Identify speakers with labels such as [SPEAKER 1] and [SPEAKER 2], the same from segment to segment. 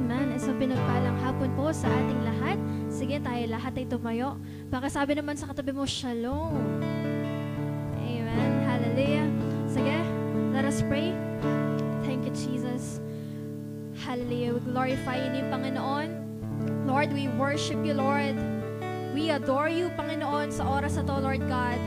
[SPEAKER 1] Amen. So pinagpalang hapon po sa ating lahat. Sige, tayo lahat ay tumayo. Baka sabi naman sa katabi mo, Shalom. Amen. Hallelujah. Sige, let us pray. Thank you, Jesus. Hallelujah. We glorify you, Panginoon. Lord, we worship you, Lord. We adore you, Panginoon, sa oras na to, Lord God.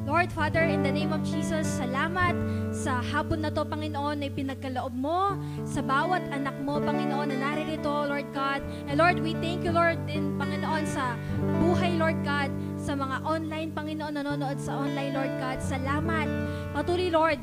[SPEAKER 1] Lord, Father, in the name of Jesus, salamat sa hapon na to, Panginoon, na pinagkaloob mo sa bawat anak mo, Panginoon, na naririto, Lord God. And Lord, we thank you, Lord, din, Panginoon, sa buhay, Lord God, sa mga online, Panginoon, nanonood sa online, Lord God. Salamat. Patuloy, Lord,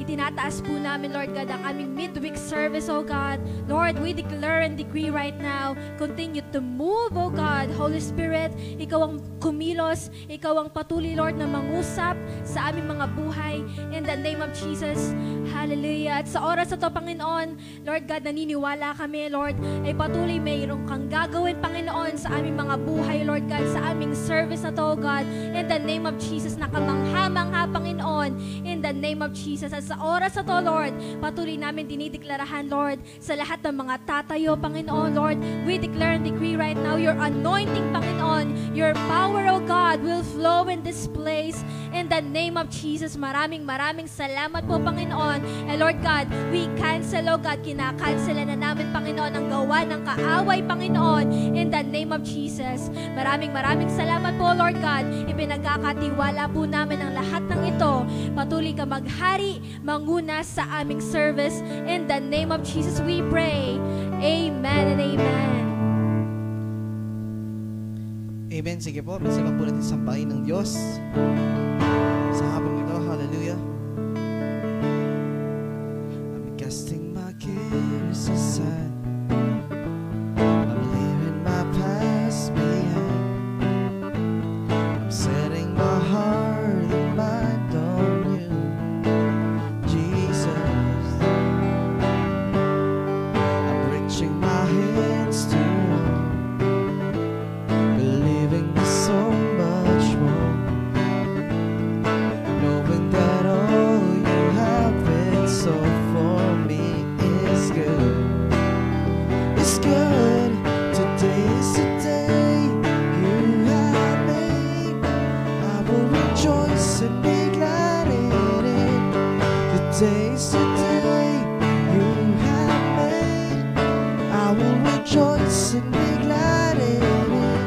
[SPEAKER 1] itinataas po namin, Lord God, ang aming midweek service, oh God. Lord, we declare and decree right now, continue to move, oh God. Holy Spirit, ikaw ang kumilos, ikaw ang patuloy, Lord, na mangusap sa aming mga buhay. In the name of Jesus, hallelujah. At sa oras na to, Panginoon, Lord God, naniniwala kami, Lord, ay patuloy mayroong kang gagawin, Panginoon, sa aming mga buhay, Lord God, sa aming service na to, oh God. In the name of Jesus, nakamangha-mangha, Panginoon, in the name of Jesus. At sa oras na to, Lord, patuloy namin dinideklarahan, Lord, sa lahat ng mga tatayo, Panginoon, Lord, we declare and decree right now, your anointing, Panginoon, your power, oh God, will flow in this place. In the name of Jesus, maraming salamat po, Panginoon. And Lord God, we cancel, oh God, kinakansela na namin, Panginoon, ang gawa ng kaaway, Panginoon, in the name of Jesus. Maraming salamat po, Lord God. Ipinagkakatiwala po namin ang lahat ng ito. Patuloy ka maghari, manguna sa aming service. In the name of Jesus we pray. Amen and amen.
[SPEAKER 2] Amen. Sige po, minsan po natin sampahin ng Diyos sa hapon ito. Hallelujah. I'm casting my cares aside. I'm leaving my past behind. I'm setting my heart and mind on you, Jesus. I'm reaching my hands to you, believing there's so much more, knowing that all you have in store for me is good. It's good. Today is the day you have made. I will rejoice and be glad in it. Today is the day you have made. I will rejoice and be glad in it.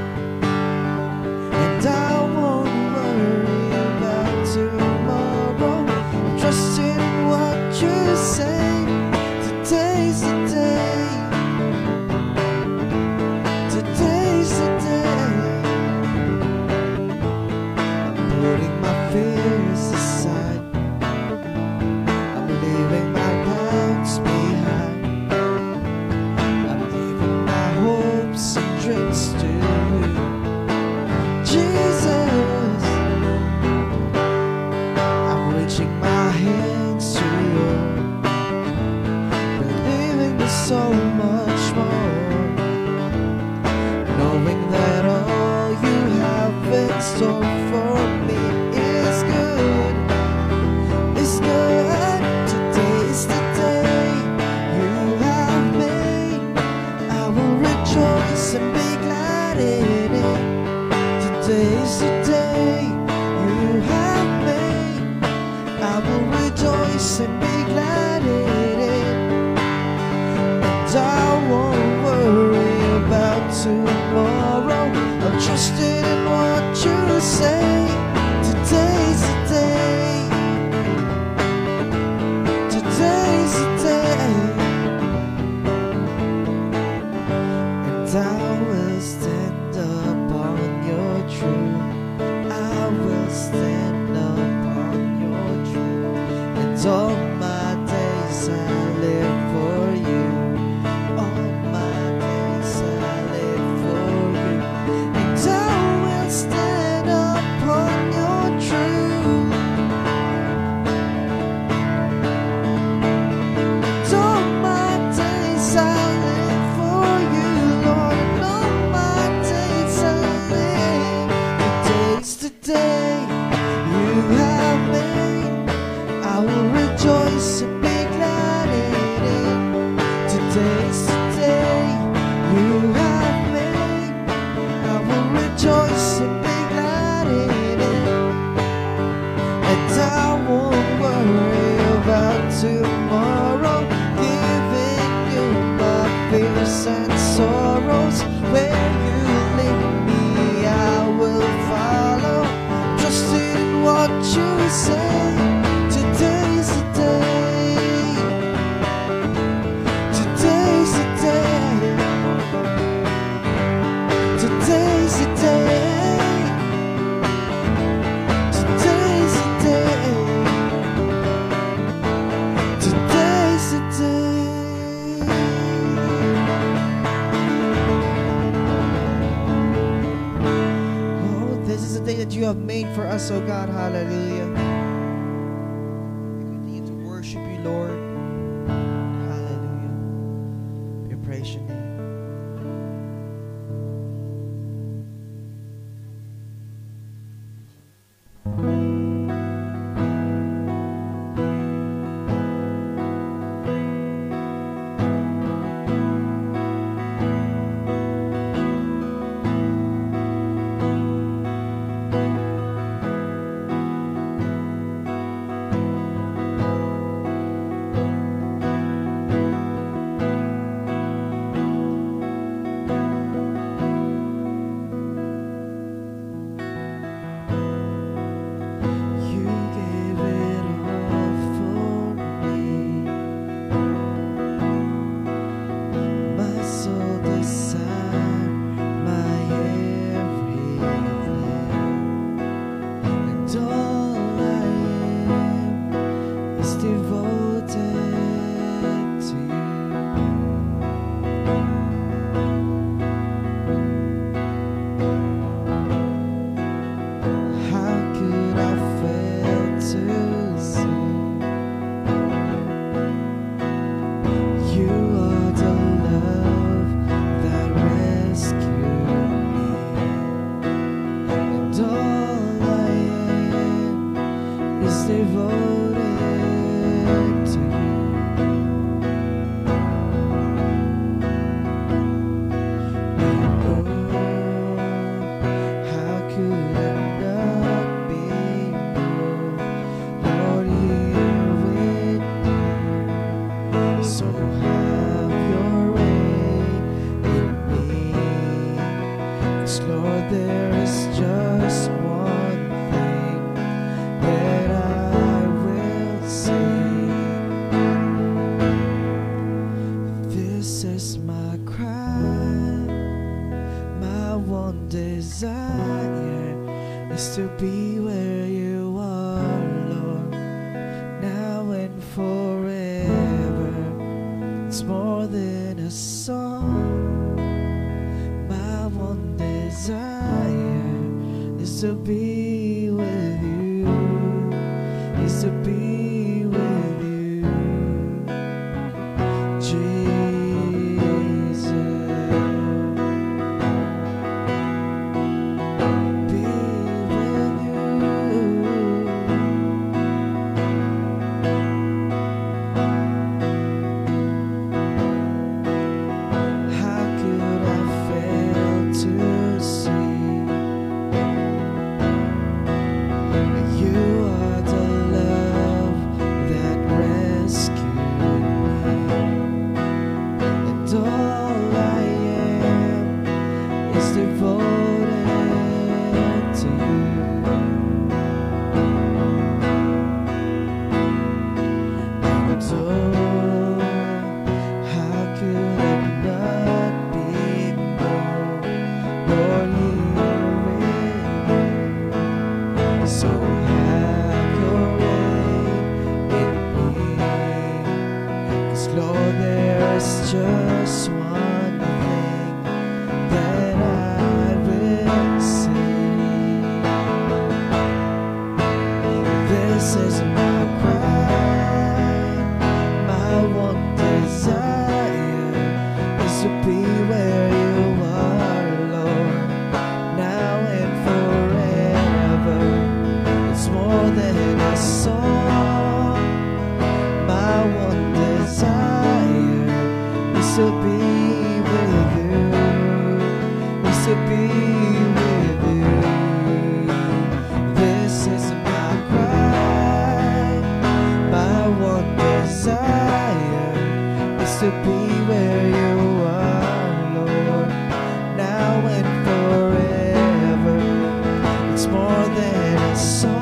[SPEAKER 2] And I won't worry about tomorrow. Trust in what you say. Today's the day. Today's the day. I'm putting my fears aside. I'm leaving my doubts behind. I'm leaving my hopes and dreams to you, Jesus. I'm reaching my hands to you, believing there's so much more, knowing that all you have in store for me is good. It's good. Today is the day you have made. I will rejoice and be glad in it. Today is the day you have made. I will rejoice and be glad in it. And I won't worry about tomorrow. I'm trusting in what you say. Today's the day. Today's the day. And I will stand upon your truth. I will stand upon your truth. And all my days I live for you. All my days I live for you. And I will stand upon your truth. And all my days I live for you, Lord. is the day you have made. I will rejoice and be glad in it, and I won't worry about tomorrow, giving you my fears and sorrows. Where you lead me, I will follow, trusting in what you say. Today's the day. Today's the day. Today's the day. Today's the day. Today's the day. Oh, this is the day that you have made for us, oh God. Hallelujah. We continue to worship you, Lord. Hallelujah. We praise your name. You gave it all for me. My soul desire, my everything, and all I am is devoted to you. How could I fail to see you are the love that rescued me, and all I am is devoted to you. Oh, how could I not be more, Lord, here with you? So have your way in me, 'cause Lord, there is just one thing that I will say. This is my cry, my one desire is to be where you are, Lord, now and forever. It's more than a song. My one desire is to be with you, is to be with you, Jesus. Be with you. How could I fail to see you are the love that rescued me, and all I am is devoted to you. And oh, how could I not be more, Lord, here with you? So have your way in me, 'cause Lord, there's just one thing that I will say. This is my cry, my one desire is to be where you are, Lord, now and forever. It's more than a song. My one desire is to be with you, is to be with you. This is my cry, my one desire is to be where you are, Lord, now and forever. It's more than a song.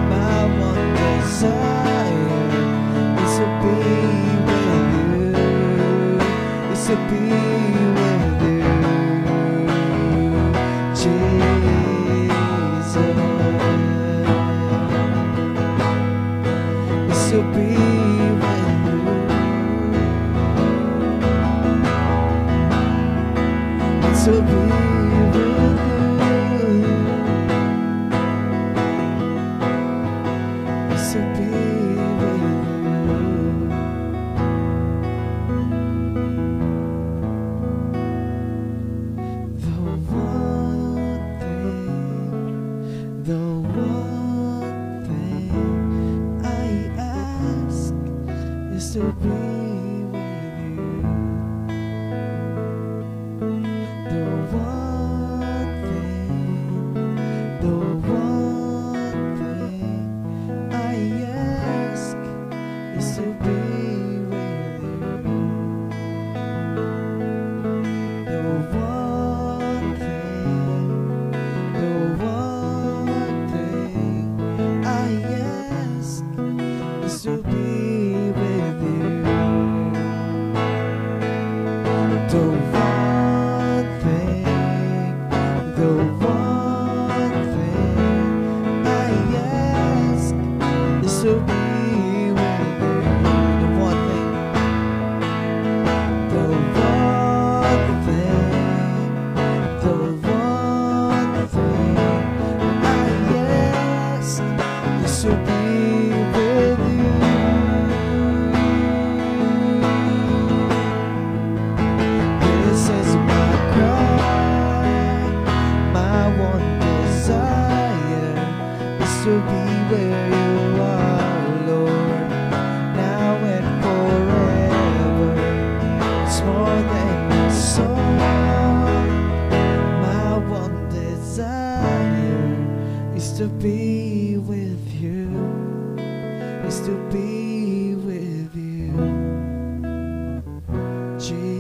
[SPEAKER 2] My one desire is to be with you, is to be with you, Jesus. Is to be with you, is to be with you. To be with you. The one thing I ask is to be with you. The one thing I ask is to be with you. The one thing I ask is to be with you. The one thing I ask is to be with you. The one thing I ask is to be with you. This is my cry, my one desire is to be where you are, Lord, now and forever. It's more than a song. My one desire is to be with you, is to be with you, Jesus.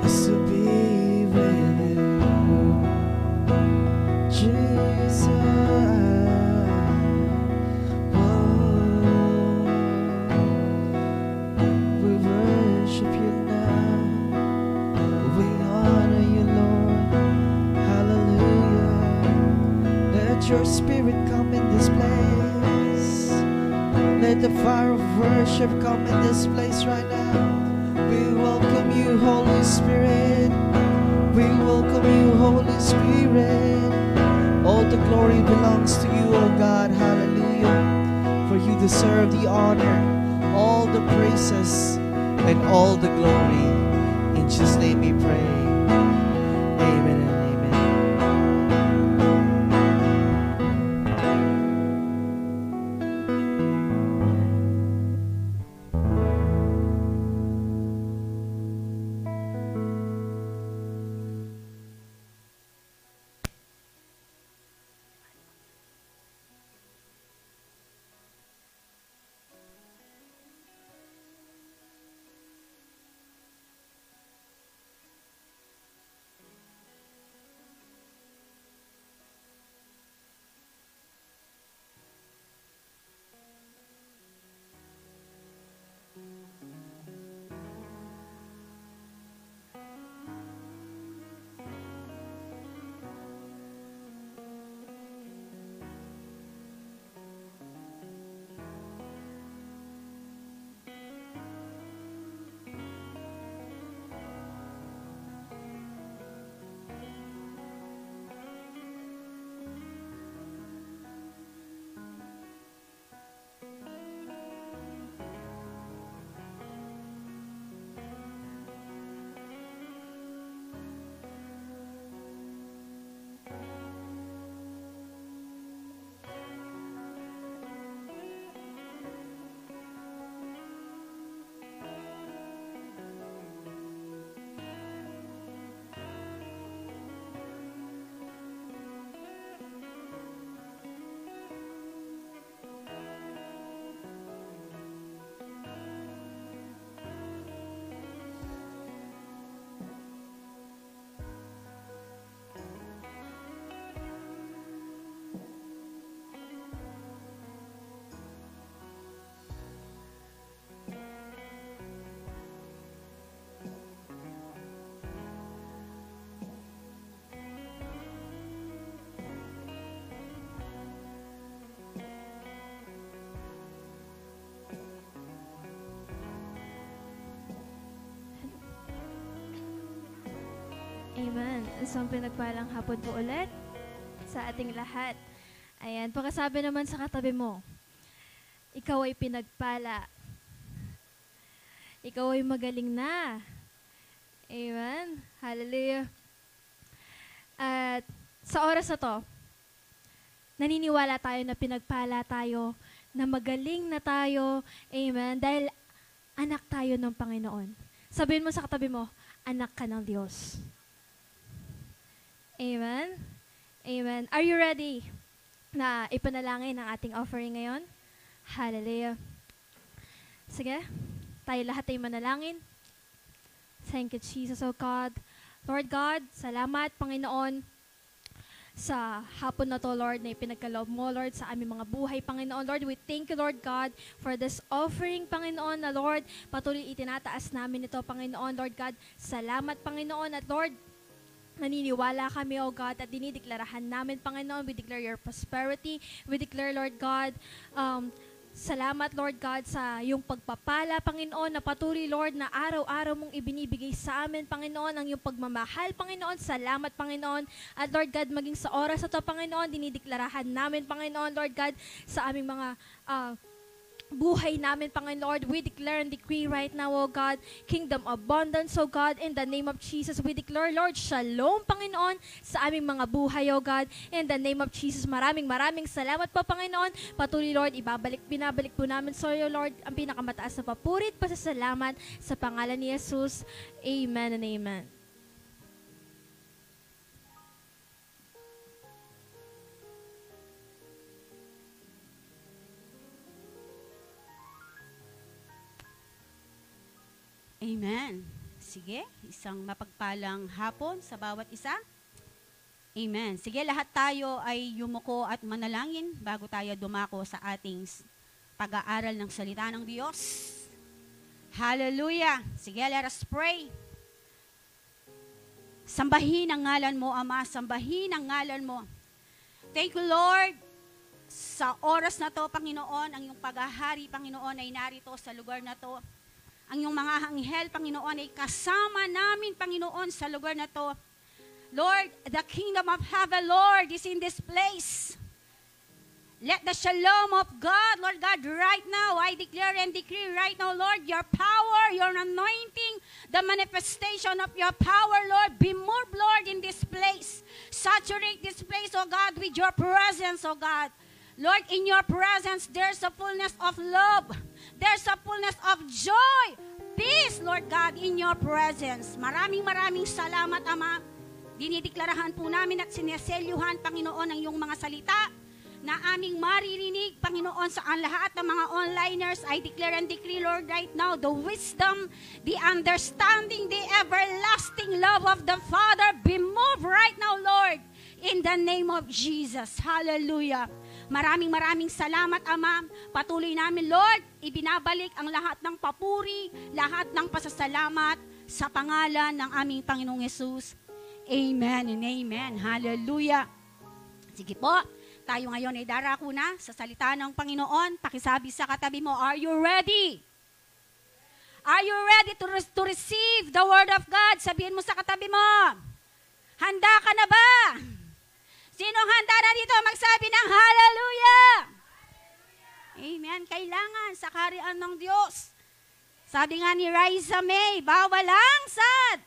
[SPEAKER 2] Is to be with you, Jesus. We worship you now. We honor you, Lord. Hallelujah. Let your spirit come in this place. Let the fire of worship come in this place right now. We welcome you, Holy Spirit. We welcome you, Holy Spirit. All the glory belongs to you, O God. Hallelujah. For you deserve the honor, all the praises, and all the glory. In Jesus' name we pray. Amen and amen.
[SPEAKER 1] Isang pinagpalang hapon po ulit sa ating lahat. Ayan, pakasabi naman sa katabi mo, ikaw ay pinagpala. Ikaw ay magaling na. Amen. Hallelujah. At sa oras na to, naniniwala tayo na pinagpala tayo, na magaling na tayo. Amen. Dahil anak tayo ng Panginoon. Sabihin mo sa katabi mo, anak ka ng Diyos. Amen. Amen. Are you ready na ipanalangin ang ating offering ngayon? Hallelujah. Sige, tayo lahat ay manalangin. Thank you, Jesus, oh God. Lord God, salamat, Panginoon, sa hapon na to, Lord, na ipinagkaloob mo, Lord, sa aming mga buhay, Panginoon. Lord, we thank you, Lord God, for this offering, Panginoon, na Lord, patuloy itinataas namin ito, Panginoon. Lord God, salamat, Panginoon, at Lord, naniniwala kami, O God, at dinideklarahan namin, Panginoon. We declare your prosperity. We declare, Lord God, salamat, Lord God, sa iyong pagpapala, Panginoon, na patuloy, Lord, na araw-araw mong ibinibigay sa amin, Panginoon, ang iyong pagmamahal, Panginoon. Salamat, Panginoon. At Lord God, maging sa oras na ito, Panginoon, dinideklarahan namin, Panginoon, Lord God, sa aming mga buhay namin, Panginoon, Lord. We declare and decree right now, O God, kingdom abundance, O God, in the name of Jesus. We declare, Lord, shalom, Panginoon, sa aming mga buhay, O God, in the name of Jesus. Maraming salamat po, Panginoon. Patuloy, Lord, binabalik po namin sa iyo, Lord, ang pinakamataas na papurit, pasasalamat sa pangalan ni Jesus. Amen and amen.
[SPEAKER 3] Amen. Sige, isang mapagpalang hapon sa bawat isa. Amen. Sige, lahat tayo ay yumuko at manalangin bago tayo dumako sa ating pag-aaral ng salita ng Diyos. Hallelujah. Sige, let us pray. Sambahin ang ngalan mo, Ama. Sambahin ang ngalan mo. Thank you, Lord. Sa oras na to, Panginoon, ang iyong paghahari, Panginoon, ay narito sa lugar na to. Ang iyong mga anghel, Panginoon, ay kasama namin, Panginoon, sa lugar na to. Lord, the kingdom of heaven, Lord, is in this place. Let the shalom of God, Lord God, right now, I declare and decree right now, Lord, your power, your anointing, the manifestation of your power, Lord, be moved, Lord, in this place. Saturate this place, oh God, with your presence, oh God. Lord, in your presence, there's a fullness of love. There's a fullness of joy. Peace, Lord God, in your presence. Maraming salamat, Ama. Dinideklarahan po namin at sineselyuhan, Panginoon, ang iyong mga salita na aming maririnig, Panginoon, sa ang lahat ng mga onliners. I declare and decree, Lord, right now, the wisdom, the understanding, the everlasting love of the Father be moved right now, Lord, in the name of Jesus. Hallelujah. Maraming salamat, Ama. Patuloy namin, Lord, ibinabalik ang lahat ng papuri, lahat ng pasasalamat sa pangalan ng aming Panginoong Yesus. Amen and amen. Hallelujah. Sige po, tayo ngayon ay darako na sa salita ng Panginoon. Pakisabi sa katabi mo, are you ready? Are you ready to receive the Word of God? Sabihin mo sa katabi mo, handa ka na ba? Sinong handa na dito magsabi ng hallelujah? Amen. Kailangan sa kaharian ng Diyos. Sabi nga ni Raisa May, bawal ang sad.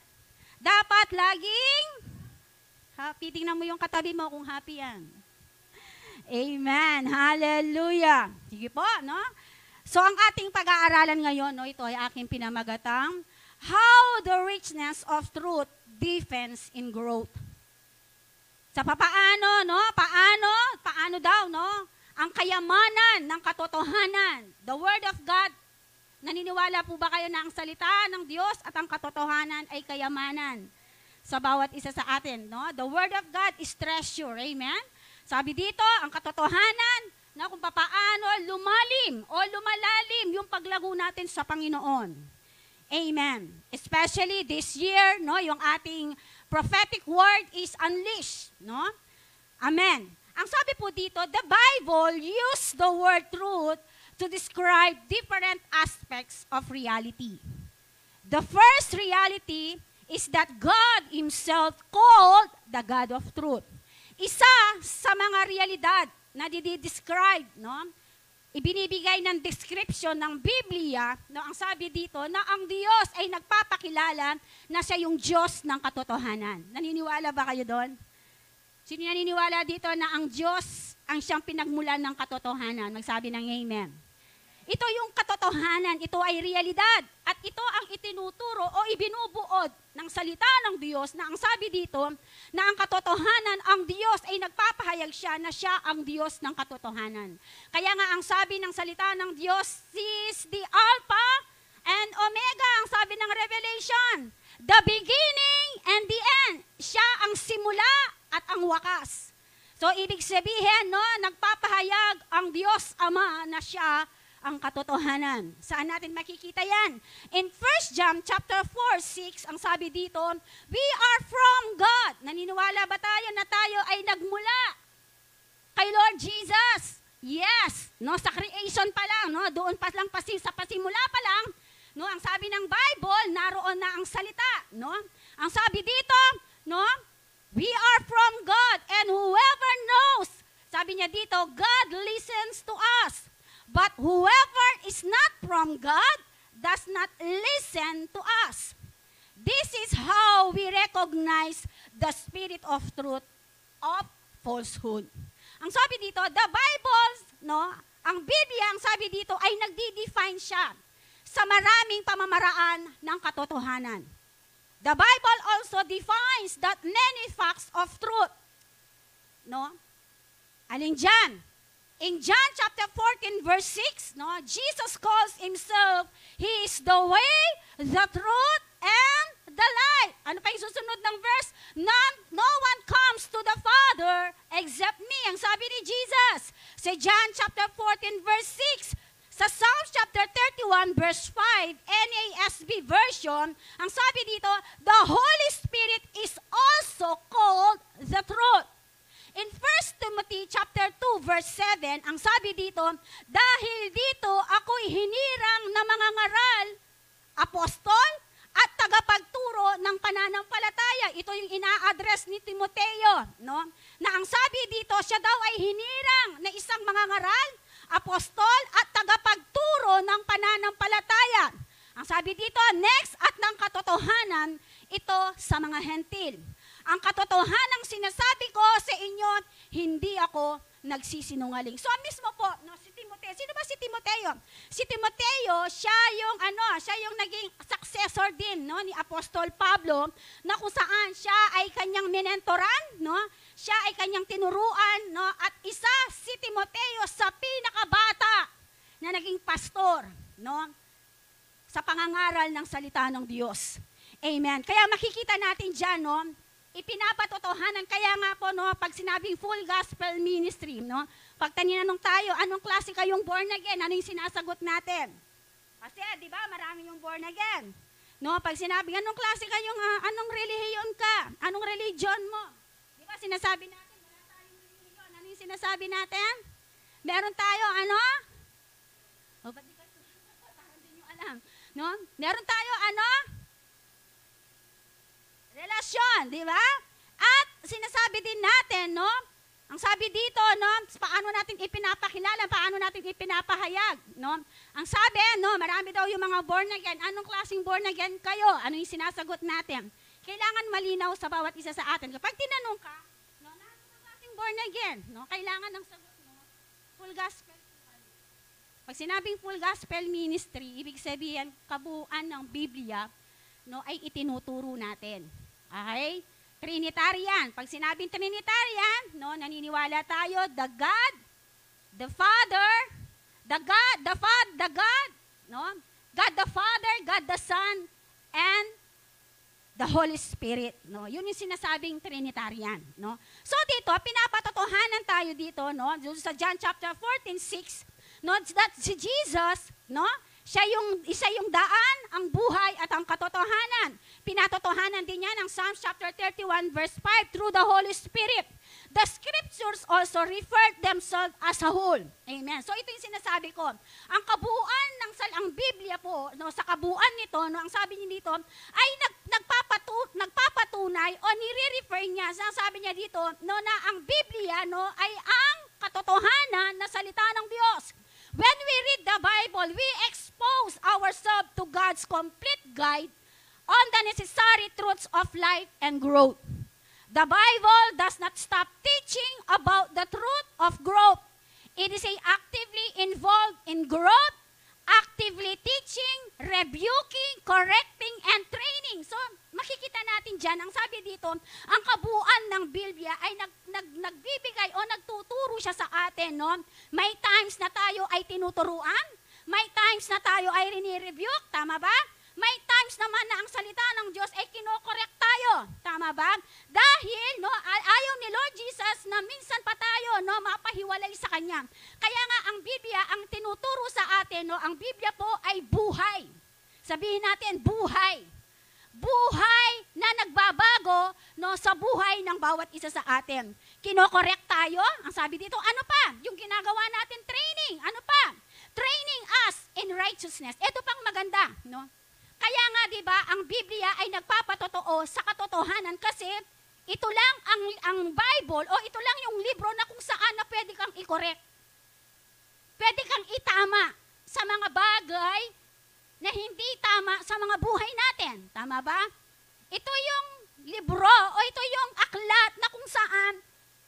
[SPEAKER 3] Dapat laging happy. Tingnan mo yung katabi mo kung happy yan. Amen. Hallelujah. Sige po, no? So ang ating pag-aaralan ngayon, no, ito ay aking pinamagatang, How the Richness of Truth Defends in Growth. Sa paano, no? Paano daw, no? Ang kayamanan ng katotohanan. The Word of God. Naniniwala po ba kayo na ang salita ng Diyos at ang katotohanan ay kayamanan sa bawat isa sa atin, no? The Word of God is treasure. Amen? Sabi dito, ang katotohanan na kung paano lumalim o lumalalim yung paglago natin sa Panginoon. Amen. Especially this year, no, yung ating prophetic word is unleashed, no? Amen. Ang sabi po dito, the Bible used the word truth to describe different aspects of reality. The first reality is that God Himself called the God of truth. Isa sa mga realidad na didescribe, no? Ibinibigay ng description ng Biblia, no, ang sabi dito na ang Diyos ay nagpapakilala na siya yung Diyos ng katotohanan. Naniniwala ba kayo doon? Sino naniniwala dito na ang Diyos ang siyang pinagmulan ng katotohanan? Magsabi ng amen. Ito yung katotohanan, ito ay realidad. At ito ang itinuturo o ibinubuod ng salita ng Diyos na ang sabi dito na ang katotohanan, ang Diyos ay nagpapahayag siya na siya ang Diyos ng katotohanan. Kaya nga ang sabi ng salita ng Diyos, He is the Alpha and Omega, ang sabi ng Revelation, the beginning and the end. Siya ang simula at ang wakas. So ibig sabihin, no, nagpapahayag ang Diyos Ama na siya ang katotohanan. Saan natin makikita yan? In 1 John chapter 4:6, ang sabi dito, we are from God. Naniniwala ba tayo na tayo ay nagmula kay Lord Jesus? Yes. No, sa creation pa lang, no, doon pa lang sa pasimula pa lang, no, ang sabi ng Bible, naroon na ang salita, no? Ang sabi dito, no, we are from God and whoever knows, sabi niya dito, God listens to us. But whoever is not from God does not listen to us. This is how we recognize the spirit of truth of falsehood. Ang sabi dito, the Bible, no, ang Biblia, ang sabi dito ay nagdi-define siya sa maraming pamamaraan ng katotohanan. The Bible also defines that many facts of truth. No? Alin dyan? In John chapter 14 verse 6, no, Jesus calls Himself, He is the way, the truth, and the light. Ano pa yung susunod ng verse? No one comes to the Father except me. Ang sabi ni Jesus. Sa John chapter 14 verse 6, sa Psalms chapter 31 verse 5, NASB version, ang sabi dito, the Holy Spirit is also called the truth. In 1 Timothy chapter 2 verse 7, ang sabi dito, dahil dito ako'y hinirang na mga ngaral, apostol, at tagapagturo ng pananampalataya. Ito yung ina-address ni Timoteo, no? Na ang sabi dito, siya daw ay hinirang na isang mga ngaral, apostol, at tagapagturo ng pananampalataya. Ang sabi dito, next at ng katotohanan, ito sa mga hentil. Ang katotohanang sinasabi ko sa inyo, hindi ako nagsisinungaling. So mismo po, no, si Timoteo, sino ba si Timoteo? Si Timoteo, siya yung naging successor din, no, ni Apostol Pablo, na kung saan siya ay kanyang mentoran, no? Siya ay kanyang tinuruan, no? At isa si Timoteo sa pinakabata na naging pastor, no? Sa pangangaral ng salita ng Diyos. Amen. Kaya makikita natin diyan, no, ipinapatotohanan. Kaya nga po, no, pag sinabing full gospel ministry, no, pag taninanong tayo, anong klase kayong born again? Ano yung sinasagot natin? Kasi, di ba, marami yung born again. No, pag sinabing, anong klase kayong, anong relihiyon ka? Anong religion mo? Di ba, sinasabi natin, wala tayong relihiyon. Ano yung sinasabi natin? Meron tayo, ano? O, ba't di ka, parang di nyo alam. No? Meron tayo, ano? Relasyon, di ba? At sinasabi din natin, no? Ang sabi dito, no, paano natin ipinapakilala, paano natin ipinapahayag, no? Ang sabi, no, marami daw yung mga born again. Anong klaseng born again kayo? Ano yung sinasagot natin? Kailangan malinaw sa bawat isa sa atin. Kapag tinanong ka, no, anong klaseng born again? No, kailangan ng sagot mo, full gospel. Pag sinabing full gospel ministry, ibig sabihin, kabuuan ng Biblia, no, ay itinuturo natin. Okay? Trinitarian. Pag sinabing Trinitarian, no, naniniwala tayo, the God, the Father, the God, no? God the Father, God the Son, and the Holy Spirit, no? Yun yung sinasabing Trinitarian, no? So dito, pinapatotohanan tayo dito, no? Sa John chapter 14:6, no, that si Jesus, no? Isa yung daan, ang buhay at ang katotohanan. Pinatotohanan din yan ng Psalms chapter 31 verse 5 through the Holy Spirit. The scriptures also refer themselves as a whole. Amen. So ito yung sinasabi ko. Ang kabuuan ng ang Biblia po, no, sa kabuuan nito, no, ang sabi niyo dito ay nagpapa nagpapatunay o nire-refer niya, sabi niya dito, no, na ang Biblia, no, ay ang katotohanan na salita ng Diyos. When we read the Bible, we expose ourselves to God's complete guide on the necessary truths of life and growth. The Bible does not stop teaching about the truth of growth. It is actively involved in growth, actively teaching, rebuking, correcting, and training. So, makikita natin dyan, ang sabi dito, ang kabuuan ng Biblia ay nagbibigay o nagtuturo siya sa atin. No? May times na tayo ay tinuturuan, may times na tayo ay rini-rebuke, tama ba? May times naman na ang salita ng Diyos ay kinokorek tayo. Tama ba? Dahil no, ayaw ni Lord Jesus na minsan pa tayo no, mapahiwalay sa Kanya. Kaya nga ang Biblia, ang tinuturo sa atin, no, ang Biblia po ay buhay. Sabihin natin, buhay. Buhay na nagbabago no, sa buhay ng bawat isa sa atin. Kinokorek tayo. Ang sabi dito, ano pa? Yung ginagawa natin training. Ano pa? Training us in righteousness. Ito pang maganda. No? Kaya nga, di ba, ang Biblia ay nagpapatotoo sa katotohanan kasi ito lang ang Bible o ito lang yung libro na kung saan na pwede kang i-correct. Pwede kang itama sa mga bagay na hindi tama sa mga buhay natin. Tama ba? Ito yung libro o ito yung aklat na kung saan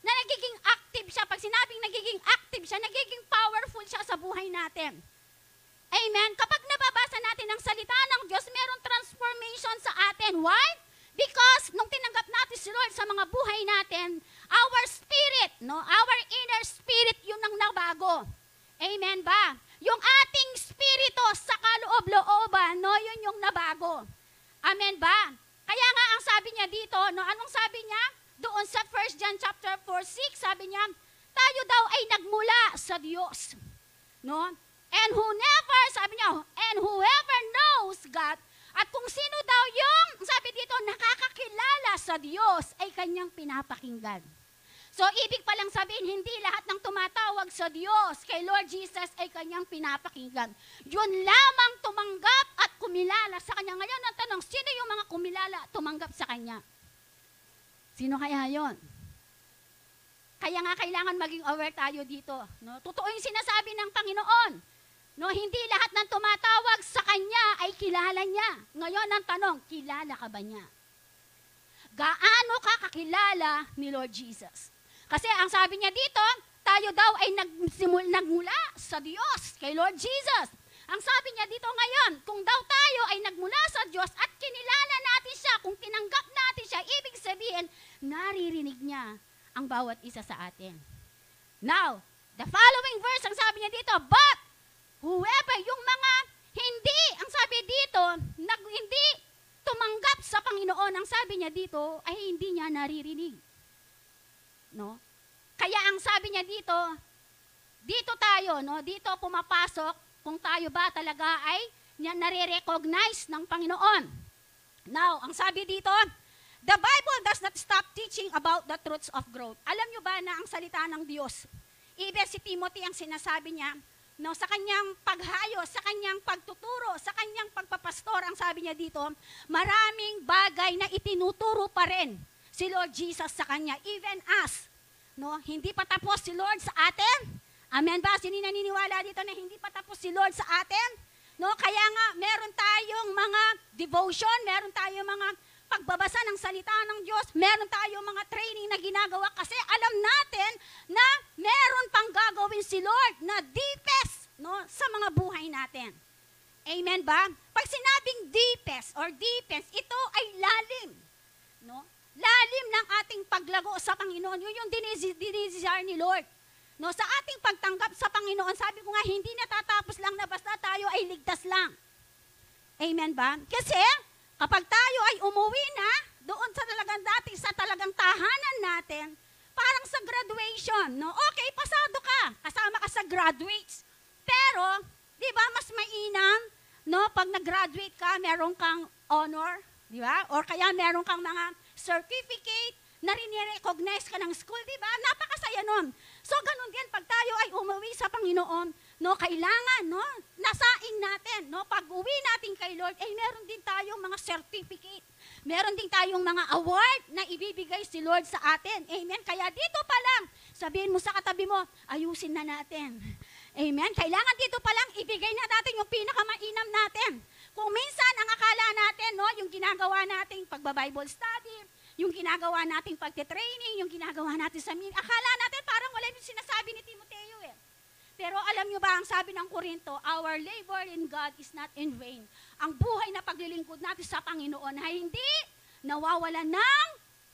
[SPEAKER 3] na nagiging active siya. Pag sinabing nagiging active siya, nagiging powerful siya sa buhay natin. Amen? Kapag nababasa natin ang salita ng Diyos, merong transformation sa atin. Why? Because nung tinanggap natin si Lord sa mga buhay natin, our spirit, no, our inner spirit, yun ang nabago. Amen ba? Yung ating spirito sa kaloob-looban, no, yun yung nabago. Amen ba? Kaya nga ang sabi niya dito, no, anong sabi niya? Doon sa 1 John chapter 4:6, sabi niya, tayo daw ay nagmula sa Diyos. No? And whoever knows God, at kung sino daw yung, sabi dito, nakakakilala sa Diyos, ay kanyang pinapakinggan. So, ibig palang sabihin, hindi lahat ng tumatawag sa Diyos kay Lord Jesus ay kanyang pinapakinggan. Yun lamang tumanggap at kumilala sa Kanya. Ngayon, ang tanong, sino yung mga kumilala at tumanggap sa Kanya? Sino kaya yon? Kaya nga kailangan maging aware tayo dito. No? Totoo yung sinasabi ng Panginoon. No, hindi lahat ng tumatawag sa Kanya ay kilala niya. Ngayon ang tanong, kilala ka ba niya? Gaano ka kakilala ni Lord Jesus? Kasi ang sabi niya dito, tayo daw ay nagmula sa Diyos, kay Lord Jesus. Ang sabi niya dito ngayon, kung daw tayo ay nagmula sa Diyos at kinilala natin siya, kung tinanggap natin siya, ibig sabihin, naririnig niya ang bawat isa sa atin. Now, the following verse, ang sabi niya dito, but whoever, yung mga hindi, ang sabi dito, hindi tumanggap sa Panginoon, ang sabi niya dito, ay hindi niya naririnig. No? Kaya ang sabi niya dito tayo, no? Dito pumapasok kung tayo ba talaga ay nare-recognize ng Panginoon. Now, ang sabi dito, the Bible does not stop teaching about the truths of growth. Alam niyo ba na ang salita ng Diyos, even si Timothy ang sinasabi niya, no, sa kanyang paghayo, sa kanyang pagtuturo, sa kanyang pagpapastor, ang sabi niya dito, maraming bagay na itinuturo pa rin si Lord Jesus sa kanya, even us. No, hindi pa tapos si Lord sa atin. Amen ba? Sino naniniwala dito na hindi pa tapos si Lord sa atin? No, kaya nga meron tayong mga devotion, meron tayong mga pagbabasa ng salita ng Diyos, meron tayong mga training na ginagawa kasi alam natin na meron pang gagawin si Lord na deepest, no, sa mga buhay natin. Amen ba? Pag sinabing deepest or deepest, ito ay lalim. No? Lalim ng ating paglago sa Panginoon. Yun yung dinisire ni Lord. No, sa ating pagtanggap sa Panginoon, sabi ko nga, hindi natatapos lang na basta tayo ay ligtas lang. Amen ba? Kasi, kapag tayo ay umuwi na, doon sa talagang tahanan natin, parang sa graduation, no? Okay, pasado ka, kasama ka sa graduates. Pero, di ba, mas mainam, no? Pag nag-graduate ka, meron kang honor, di ba? Or kaya meron kang mga certificate, na rin-recognize ka ng school, di ba? Napakasaya nun. So, ganun din, pag tayo ay umuwi sa Panginoon, no, kailangan, no, nasaing natin, no? Pag-uwi natin kay Lord, ay meron din tayong mga certificate. Meron din tayong mga award na ibibigay si Lord sa atin. Amen? Kaya dito pa lang, sabihin mo sa katabi mo, ayusin na natin. Amen? Kailangan dito pa lang, ibigay na natin yung pinakamainam natin. Kung minsan, ang akala natin, no, yung ginagawa nating pagba-Bible study, yung ginagawa nating pagte-training, yung ginagawa natin sa akala natin parang wala yung sinasabi ni Timoteo eh. Pero alam nyo ba, ang sabi ng Korinto, our labor in God is not in vain. Ang buhay na paglilingkod natin sa Panginoon ay hindi nawawala ng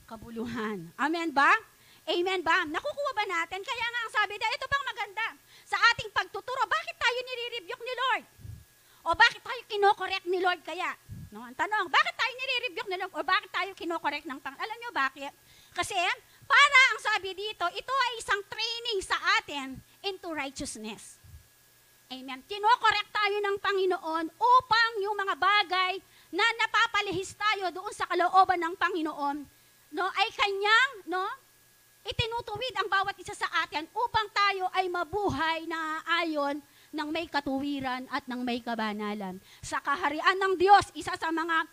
[SPEAKER 3] kabuluhan. Amen ba? Amen ba? Nakukuha ba natin? Kaya nga ang sabi na, ito pang maganda. Sa ating pagtuturo, bakit tayo nire-rebuke ni Lord? O bakit tayo kinokorek ni Lord kaya? No, ang tanong, bakit tayo nire-rebuke ni Lord? O bakit tayo kinokorek ng Alam nyo bakit? Kasi, para ang sabi dito, ito ay isang training sa atin into righteousness. Amen. Kinokorek tayo ng Panginoon upang yung mga bagay na napapalihis tayo doon sa kalooban ng Panginoon, no, ay kanyang, no, itinutuwid ang bawat isa sa atin upang tayo ay mabuhay na ayon ng may katuwiran at ng may kabanalan. Sa kaharian ng Diyos, isa sa mga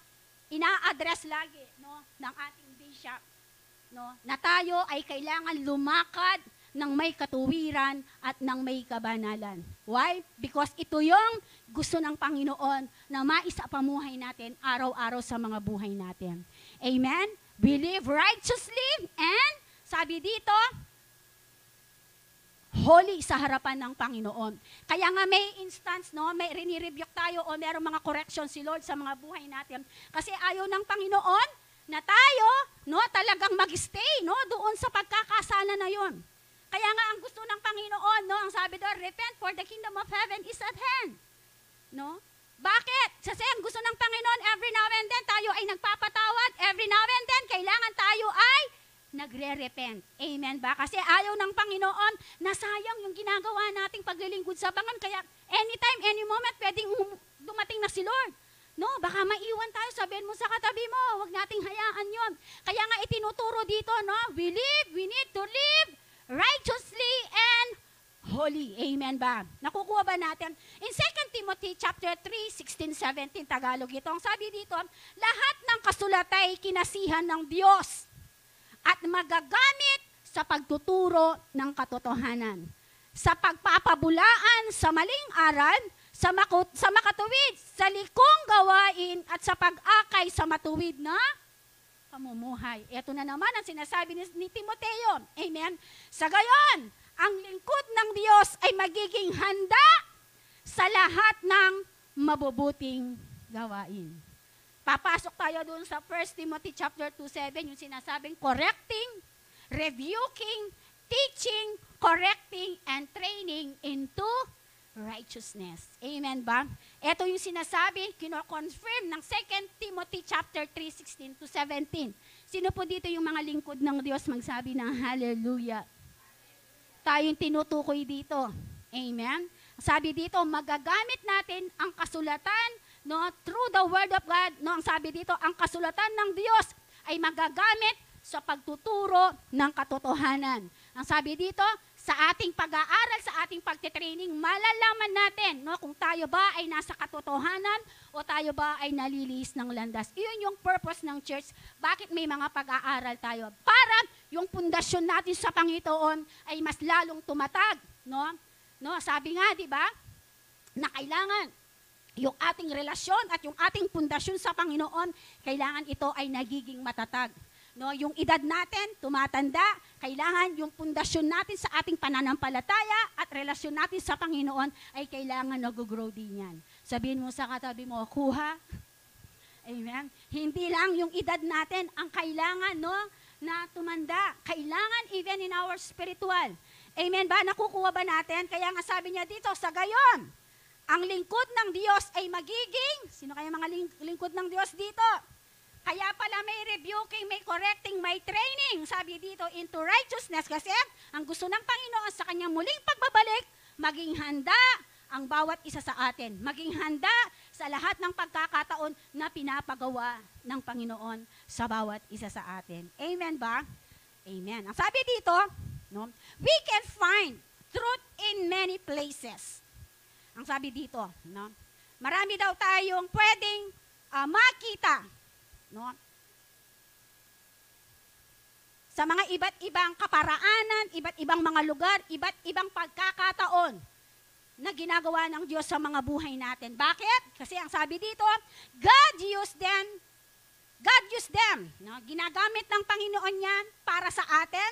[SPEAKER 3] ina-address lagi, no, ng ating bishop, no, na tayo ay kailangan lumakad ng may katuwiran at ng may kabanalan. Why? Because ito yung gusto ng Panginoon na maisapamuhay natin araw-araw sa mga buhay natin. Amen? We live righteously and, sabi dito, holy sa harapan ng Panginoon. Kaya nga may instance, no, may rini-rebuke tayo o merong mga correction si Lord sa mga buhay natin. Kasi ayaw ng Panginoon na tayo, no, talagang mag-stay, no, doon sa pagkakasala na yon. Kaya nga ang gusto ng Panginoon, no, ang sabi doon, repent for the kingdom of heaven is at hand. No? Bakit? Kasi ang gusto ng Panginoon, every now and then tayo ay nagpapatawad, every now and then kailangan tayo ay nagre-repent. Amen ba? Kasi ayaw ng Panginoon na sayang yung ginagawa nating paglilingkod sa bangan. Kaya anytime, any moment, pwedeng dumating na si Lord. No, baka maiwan tayo, sabihin mo sa katabi mo, huwag nating hayaan yon. Kaya nga itinuturo dito, no, we need to live righteously and holy. Amen ba? Nakukuha ba natin? In 2 Timothy chapter 3, 16, 17, Tagalog ito, ang sabi dito, lahat ng kasulatay kinasihan ng Diyos at magagamit sa pagtuturo ng katotohanan, sa pagpapabulaan sa maling aral, sa makatuwid, sa likong gawain, at sa pag-akay sa matuwid na pamumuhay. Ito na naman ang sinasabi ni Timoteo. Amen? Sa gayon, ang lingkod ng Diyos ay magiging handa sa lahat ng mabubuting gawain. Papasok tayo doon sa 1 Timothy chapter 2:7, yung sinasabing correcting, rebuking, teaching, correcting, and training into righteousness. Amen ba? Ito yung sinasabi, kino-confirm ng 2 Timothy chapter 3, 16 to 17. Sino po dito yung mga lingkod ng Diyos magsabi ng hallelujah? Tayong tinutukoy dito. Amen? Sabi dito, magagamit natin ang kasulatan, no, through the word of God. No, ang sabi dito, ang kasulatan ng Diyos ay magagamit sa pagtuturo ng katotohanan. Ang sabi dito, sa ating pag-aaral, sa ating pagtitraining, malalaman natin, no, kung tayo ba ay nasa katotohanan o tayo ba ay nalilihis ng landas. Iyon yung purpose ng church. Bakit may mga pag-aaral tayo? Para yung pundasyon natin sa Panginoon ay mas lalong tumatag. No? No, sabi nga, di ba, na kailangan yung ating relasyon at yung ating pundasyon sa Panginoon, kailangan ito ay nagiging matatag. No, yung edad natin, tumatanda, kailangan yung pundasyon natin sa ating pananampalataya at relasyon natin sa Panginoon ay kailangan nag-grow din yan. Sabihin mo sa katabi mo, kuha. Amen? Hindi lang yung edad natin ang kailangan, no, na tumanda. Kailangan even in our spiritual. Amen ba? Nakukuha ba natin? Kaya nga sabi niya dito, sa gayon, ang lingkod ng Diyos ay magiging, sino kaya mga lingkod ng Diyos dito? Kaya pala may rebuking, may correcting, may training, sabi dito, into righteousness. Kasi ang gusto ng Panginoon sa kanyang muling pagbabalik, maging handa ang bawat isa sa atin. Maging handa sa lahat ng pagkakataon na pinapagawa ng Panginoon sa bawat isa sa atin. Amen ba? Amen. Ang sabi dito, no, we can find truth in many places. Ang sabi dito, no? Marami daw tayong pwedeng makita, no? Sa mga iba't ibang kaparaanan, iba't ibang mga lugar, iba't ibang pagkakataon na ginagawa ng Diyos sa mga buhay natin. Bakit? Kasi ang sabi dito, God used them. No? Ginagamit ng Panginoon yan para sa atin,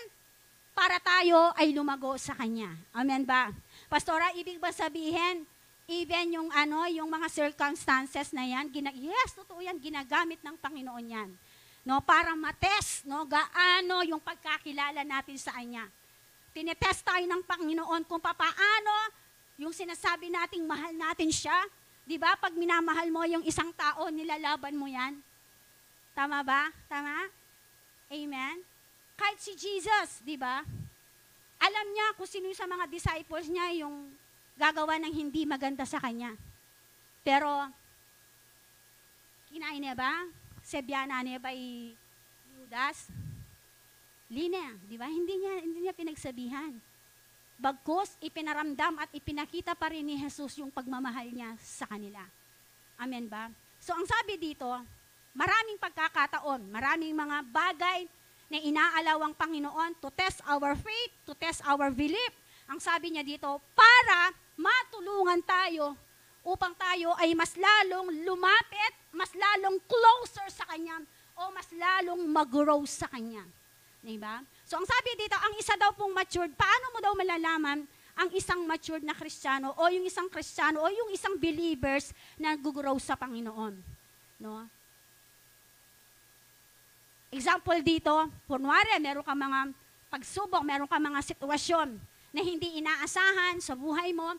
[SPEAKER 3] para tayo ay lumago sa Kanya. Amen ba? Pastora, ibig ba sabihin, even yung mga circumstances na yan, yes, totoo yan, ginagamit ng Panginoon yan. No, para matest, no, gaano yung pagkakilala natin sa Kanya. Tinetest tayo ng Panginoon kung paano yung sinasabi nating mahal natin siya. Di ba? Pag minamahal mo yung isang tao, nilalaban mo yan. Tama ba? Tama? Amen? Kahit si Jesus, di ba? Alam niya kung sino sa mga disciples niya yung gagawa ng hindi maganda sa Kanya. Pero, kinain niya ba? Sebyana niya ba Judas? Lina, di ba? Hindi niya pinagsabihan. Bagkus, ipinaramdam at ipinakita pa rin ni Jesus yung pagmamahal niya sa kanila. Amen ba? So, ang sabi dito, maraming pagkakataon, maraming mga bagay na inaalaw ang Panginoon to test our faith, to test our belief. Ang sabi niya dito, para matulungan tayo upang tayo ay mas lalong lumapit, mas lalong closer sa Kanya, o mas lalong mag-grow sa Kanya. Diba? So ang sabi dito, ang isa daw pong matured, paano mo daw malalaman ang isang matured na Kristiyano o yung isang Kristiyano o yung isang believers na nag-grow sa Panginoon? No? Example dito, kunwari, meron ka mga pagsubok, meron ka mga sitwasyon na hindi inaasahan sa buhay mo.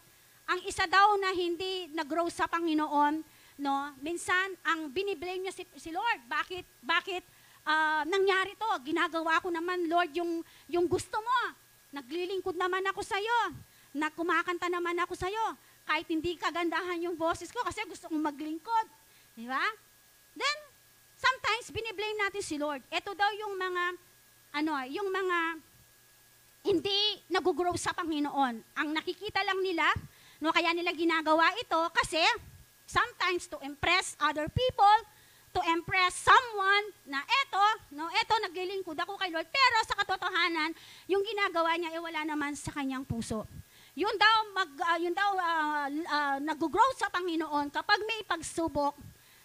[SPEAKER 3] Ang isa daw na hindi nag-grow sa Panginoon, no, minsan ang biniblame niya si Lord. Bakit nangyari to? Ginagawa ko naman, Lord, yung gusto mo. Naglilingkod naman ako sa'yo. Kumakanta naman ako sa'yo. Kahit hindi kagandahan yung boses ko kasi gusto kong maglingkod. Di ba? Then, sometimes biniblame natin si Lord. Ito daw yung mga hindi nag-grow sa Panginoon. Ang nakikita lang nila, no, kaya nila ginagawa ito kasi sometimes to impress other people, to impress someone na eto naglilingkod ako kay Lord, pero sa katotohanan, yung ginagawa niya wala naman sa kanyang puso. Yun daw nag-grow sa Panginoon kapag may pagsubok,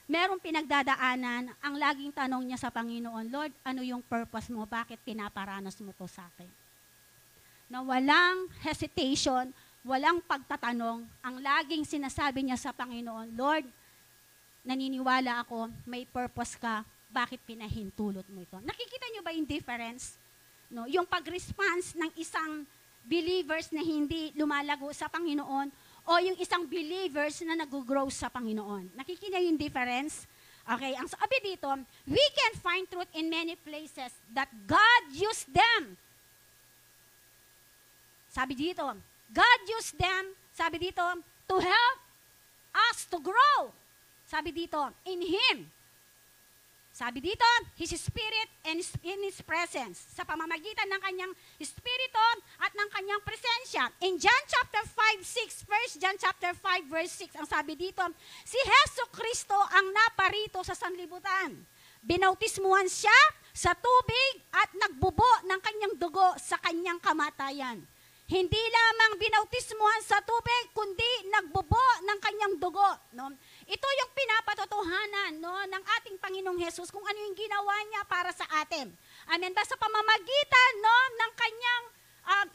[SPEAKER 3] merong pinagdadaanan, ang laging tanong niya sa Panginoon, Lord, ano yung purpose mo? Bakit pinaparanas mo to sa akin? Na walang hesitation, walang pagtatanong, ang laging sinasabi niya sa Panginoon, Lord, naniniwala ako, may purpose ka, bakit pinahintulot mo ito? Nakikita niyo ba yung difference? No? Yung pag-response ng isang believers na hindi lumalago sa Panginoon o yung isang believers na nag-grow sa Panginoon. Nakikita yung difference? Okay, ang sabi dito, we can find truth in many places that God used them. Sabi dito, God used them, sabi dito, to help us to grow. Sabi dito, in Him. Sabi dito, His Spirit and in His presence. Sa pamamagitan ng Kanyang Espiritu at ng Kanyang presensya. In John chapter 5:6, 1 John chapter 5 verse 6, ang sabi dito, si Hesus Kristo ang naparito sa sanlibutan. Binautismuhan siya sa tubig at nagbubo ng Kanyang dugo sa Kanyang kamatayan. Hindi lamang binautismuhan sa tubig, kundi nagbubo ng Kanyang dugo. No? Ito yung pinapatotohanan, no, ng ating Panginoong Hesus kung ano yung ginawa niya para sa atin. Amen ba? Sa pamamagitan, no, ng Kanyang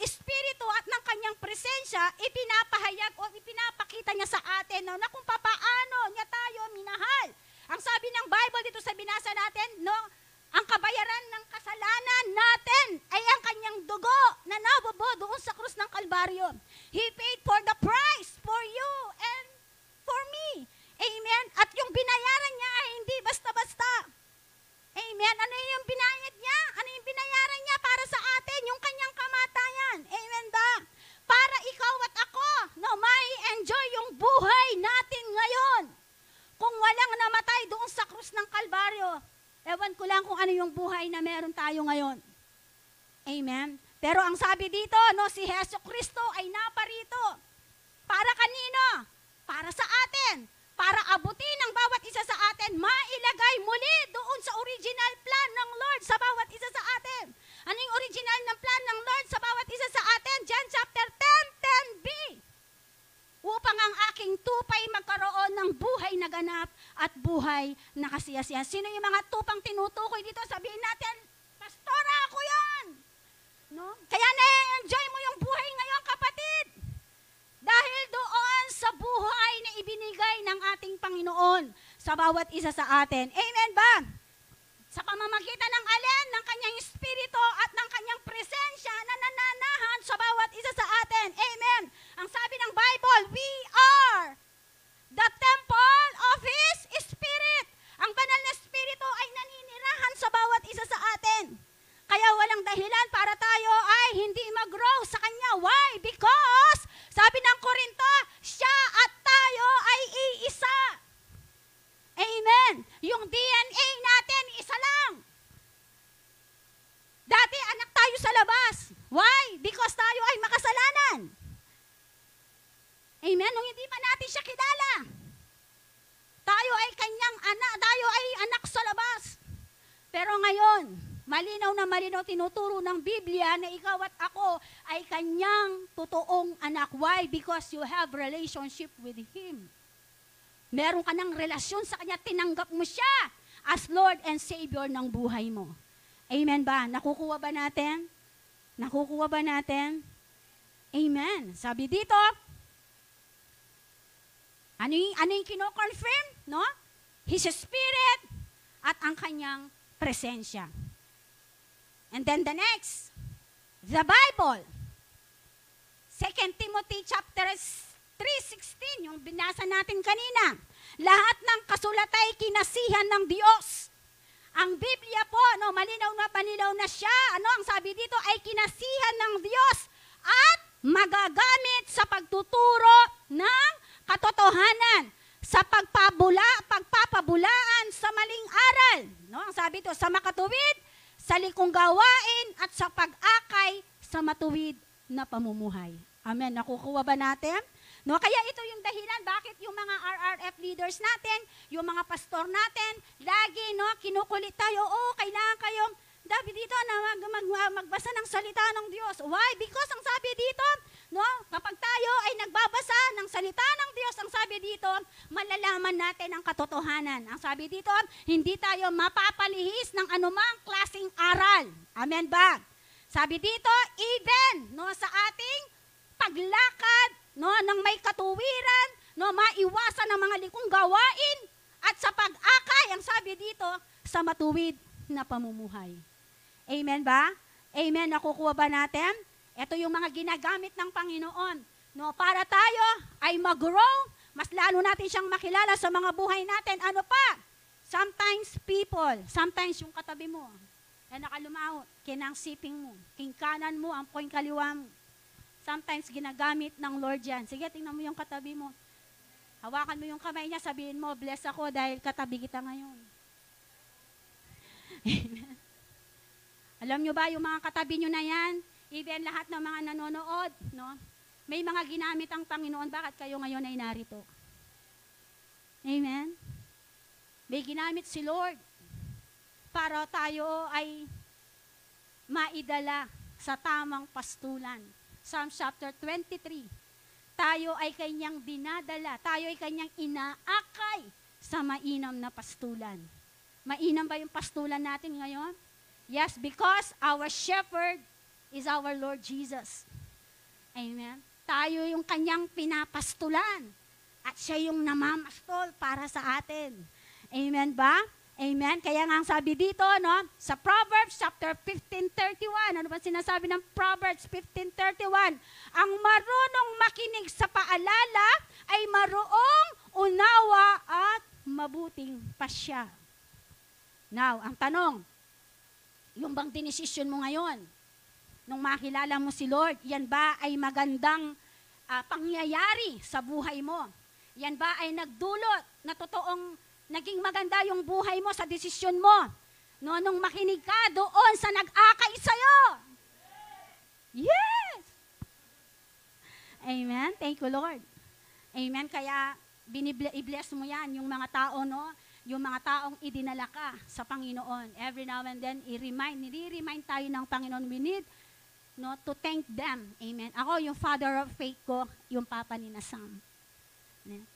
[SPEAKER 3] Espiritu at ng Kanyang presensya, ipinapahayag o ipinapakita niya sa atin, no, na kung paano niya tayo minahal. Ang sabi ng Bible dito sa binasa natin, no, ang kabayaran ng kasalanan natin ay ang Kanyang dugo na nabubo doon sa krus ng Kalbaryo. He paid for the price for you and for me. Amen? At yung binayaran niya ay hindi basta-basta. Amen? Ano yung binayad niya? Ano yung binayaran niya para sa atin? Yung Kanyang kamatayan. Amen ba? Para ikaw at ako, no, may enjoy yung buhay natin ngayon. Kung walang namatay doon sa krus ng Kalbaryo, ewan ko lang kung ano yung buhay na meron tayo ngayon. Amen? Pero ang sabi dito, no, si Hesus Kristo ay naparito Para kanino? Para sa atin. Para abutin ng bawat isa sa atin, mailagay muli doon sa original plan ng Lord sa bawat isa sa atin. Ano yung original ng plan ng Lord sa bawat isa sa atin? John chapter 10, 10b. Upang ang aking tupay magkaroon ng buhay na ganap at buhay na kasiyasihan. Sino yung mga tupang tinutukoy dito? Sabihin natin, Pastora, ako yan! No? Kaya na-enjoy mo yung buhay ngayon, kapatid. Dahil doon sa buhay na ibinigay ng ating Panginoon sa bawat isa sa atin. Amen ba? Sa pamamagitan ng alin, ng kanyang espiritu at ng kanyang presensya na nananahan sa bawat isa sa atin. Amen. Ang sabi ng Bible, we are the temple of His Spirit. Ang banal na espiritu ay naninirahan sa bawat isa sa atin. Kaya walang dahilan para tayo ay hindi mag-grow sa Kanya. Why? Because, sabi ng Korinto, siya at tayo ay iisa. Amen. Yung DNA natin, isa lang. Dati, anak tayo sa labas. Why? Because tayo ay makasalanan. Amen. Nung hindi pa natin siya kilala. Tayo ay kanyang anak. Tayo ay anak sa labas. Pero ngayon, malinaw na malinaw tinuturo ng Biblia na ikaw at ako ay kanyang totoong anak. Why? Because you have relationship with Him. Meron ka ng relasyon sa Kanya, tinanggap mo siya as Lord and Savior ng buhay mo. Amen ba? Nakukuha ba natin? Nakukuha ba natin? Amen. Sabi dito, ano yung kino-confirm? No? His Spirit at ang Kanyang presensya. And then the next, the Bible. 2 Timothy chapter 3:16, yung binasa natin kanina. Lahat ng kasulat ay kinasihan ng Diyos. Ang Biblia po, no, malinaw na siya. Ano ang sabi dito? Ay kinasihan ng Diyos at magagamit sa pagtuturo ng katotohanan, sa pagpapabulaan sa maling aral. No, ang sabi dito, sa makatuwid, sa likong gawain at sa pag-akay sa matuwid na pamumuhay. Amen. Nakukuha ba natin? No, kaya ito yung dahilan bakit yung mga RRF leaders natin, yung mga pastor natin, lagi kinukulit tayo, kailangan kayo, David dito na magbasa ng salita ng Diyos. Why? Because ang sabi dito, kapag tayo ay nagbabasa ng salita ng Diyos, ang sabi dito, malalaman natin ang katotohanan. Ang sabi dito, hindi tayo mapapalihis ng anumang klaseng aral. Amen ba? Sabi dito, even sa ating paglakad, nang may katuwiran, maiwasan ng mga likong gawain, at sa pag-akay, ang sabi dito, sa matuwid na pamumuhay. Amen ba? Amen. Nakukuha ba natin? Ito yung mga ginagamit ng Panginoon. Para tayo ay mag-grow, mas lalo natin siyang makilala sa mga buhay natin. Ano pa? Sometimes people, sometimes yung katabi mo, na nakalumao, kinang siping mo, king kanan mo, ang poing kaliwa mo. Sometimes ginagamit ng Lord yan. Sige, tingnan mo yung katabi mo. Hawakan mo yung kamay niya, sabihin mo, bless ako dahil katabi kita ngayon. Amen. Alam nyo ba, yung mga katabi nyo na yan, even lahat ng mga nanonood, may mga ginamit ang Panginoon, bakit kayo ngayon ay narito? Amen? May ginamit si Lord para tayo ay maidala sa tamang pastulan. Psalm chapter 23, tayo ay kanyang dinadala, tayo ay kanyang inaakay sa mainam na pastulan. Mainam ba yung pastulan natin ngayon? Yes, because our shepherd is our Lord Jesus. Amen? Tayo yung kanyang pinapastulan at siya yung namamastol para sa atin. Amen ba? Amen? Kaya nga ang sabi dito, sa Proverbs chapter 15:31, ano ba sinasabi ng Proverbs 15:31? Ang marunong makinig sa paalala ay maroong unawa at mabuting pasya. Now, ang tanong, yung bang dinesisyon mo ngayon, nung makilala mo si Lord, yan ba ay magandang pangyayari sa buhay mo? Yan ba ay nagdulot na totoong naging maganda yung buhay mo sa desisyon mo? Nung makinig ka doon sa nag-akay sa'yo. Yes! Amen. Thank you, Lord. Amen? Kaya i-bless mo yan, yung mga tao, no? Yung mga taong idinala ka sa Panginoon. Every now and then, nire-remind tayo ng Panginoon, we need, no, to thank them. Amen? Ako, yung father of faith ko, yung papa ni na Sam. Amen?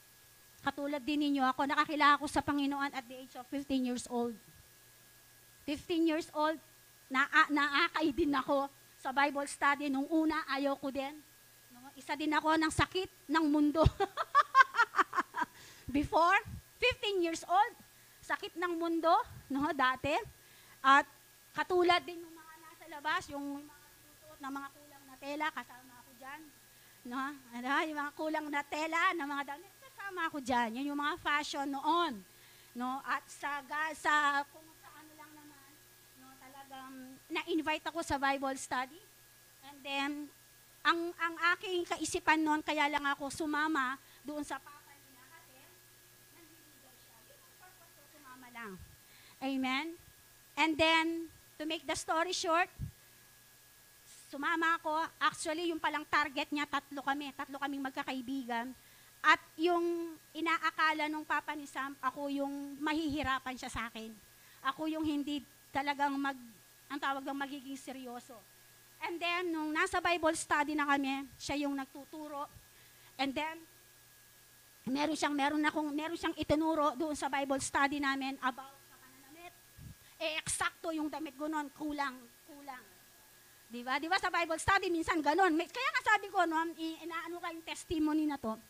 [SPEAKER 3] Katulad din ninyo, ako, nakakilala ko sa Panginoon at the age of 15 years old. 15 years old, naakay din ako sa Bible study. Nung una, ayaw ko din. No? Isa din ako ng sakit ng mundo. Before, 15 years old, sakit ng mundo, no, dati. At katulad din yung mga nasa labas, yung mga susuot na mga kulang na tela, kasama ako dyan. No? Yung mga kulang na tela, na mga damit, kasama ako dyan. Yan yung mga fashion noon. No? At kung sa ano lang naman, no, talagang na-invite ako sa Bible study. And then, ang aking kaisipan noon, kaya lang ako sumama doon sa lang. Amen? And then, to make the story short, sumama ako. Actually, yung palang target niya, tatlo kaming magkakaibigan. At yung inaakala nung papa ni Sam, ako yung mahihirapan siya sa akin. Ako yung hindi talagang ang tawag ng magiging seryoso. And then, nung nasa Bible study na kami, siya yung nagtuturo. And then, meron siyang itinuro doon sa Bible study namin about sa pananamit. Eksakto yung damit ko noon, kulang. Di ba sa Bible study, minsan ganon. Kaya nga sabi ko, no, inaano ka yung testimony na to.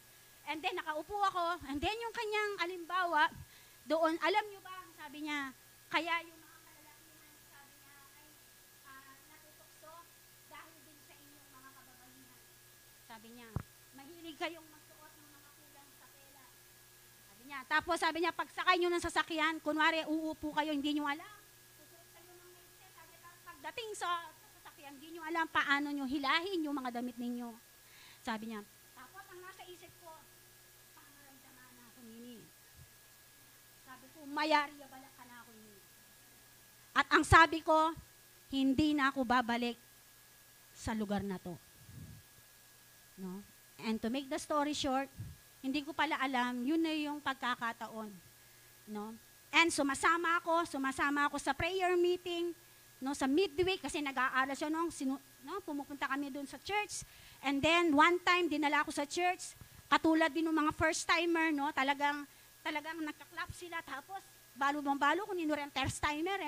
[SPEAKER 3] And then, nakaupo ako, and then yung kanyang alimbawa, doon, alam nyo ba, sabi niya, kaya yung mga kalalakihan, sabi niya, ay natutukso dahil din sa inyong mga kababaihan. Sabi niya, mahilig kayong magsuot ng mga kulang sa tela. Sabi niya, tapos sabi niya, pagsakay nyo ng sasakyan, kunwari, uupo kayo, hindi nyo alam. Susuot kayo ng maikse, sabi, pagdating sa sasakyan, hindi nyo alam paano nyo hilahin yung mga damit ninyo. Sabi niya, tapos ang nasa isip ko, pamaramdaman na ako nini. Sabi ko, mayari balak ka na ako nini. At ang sabi ko, hindi na ako babalik sa lugar na to. No? And to make the story short, hindi ko pala alam, yun na yung pagkakataon. No? And sumasama ako sa prayer meeting, no, sa midweek, kasi nag-aaral siya nung pumupunta kami doon sa church. And then, one time, dinala ako sa church, katulad din ng mga first-timer, no, talagang nagka-clap sila, tapos, balo kung nino rin first-timer,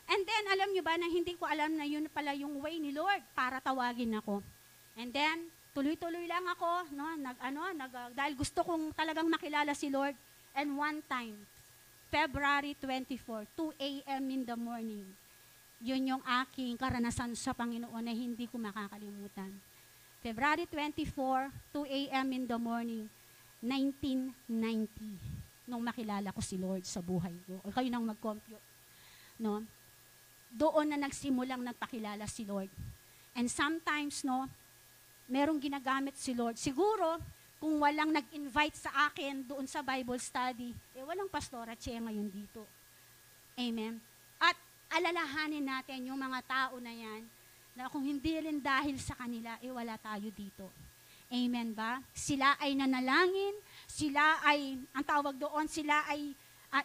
[SPEAKER 3] And then, alam nyo ba, na hindi ko alam na yun pala yung way ni Lord para tawagin ako. And then, tuloy-tuloy lang ako, no, dahil gusto kong talagang makilala si Lord. And one time, February 24, 2 a.m. in the morning, yun yung aking karanasan sa Panginoon na hindi ko makakalimutan. February 24, 2 a.m. in the morning, 1990, nung makilala ko si Lord sa buhay ko. O kayo nang mag-compute. No? Doon na nagsimulang nagpakilala si Lord. And sometimes, no, merong ginagamit si Lord. Siguro, kung walang nag-invite sa akin doon sa Bible study, walang Pastora Che ngayon dito. Amen. At alalahanin natin yung mga tao na yan, na kung hindi rin dahil sa kanila, wala tayo dito. Amen ba? Sila ay nanalangin, sila ay, ang tawag doon, sila ay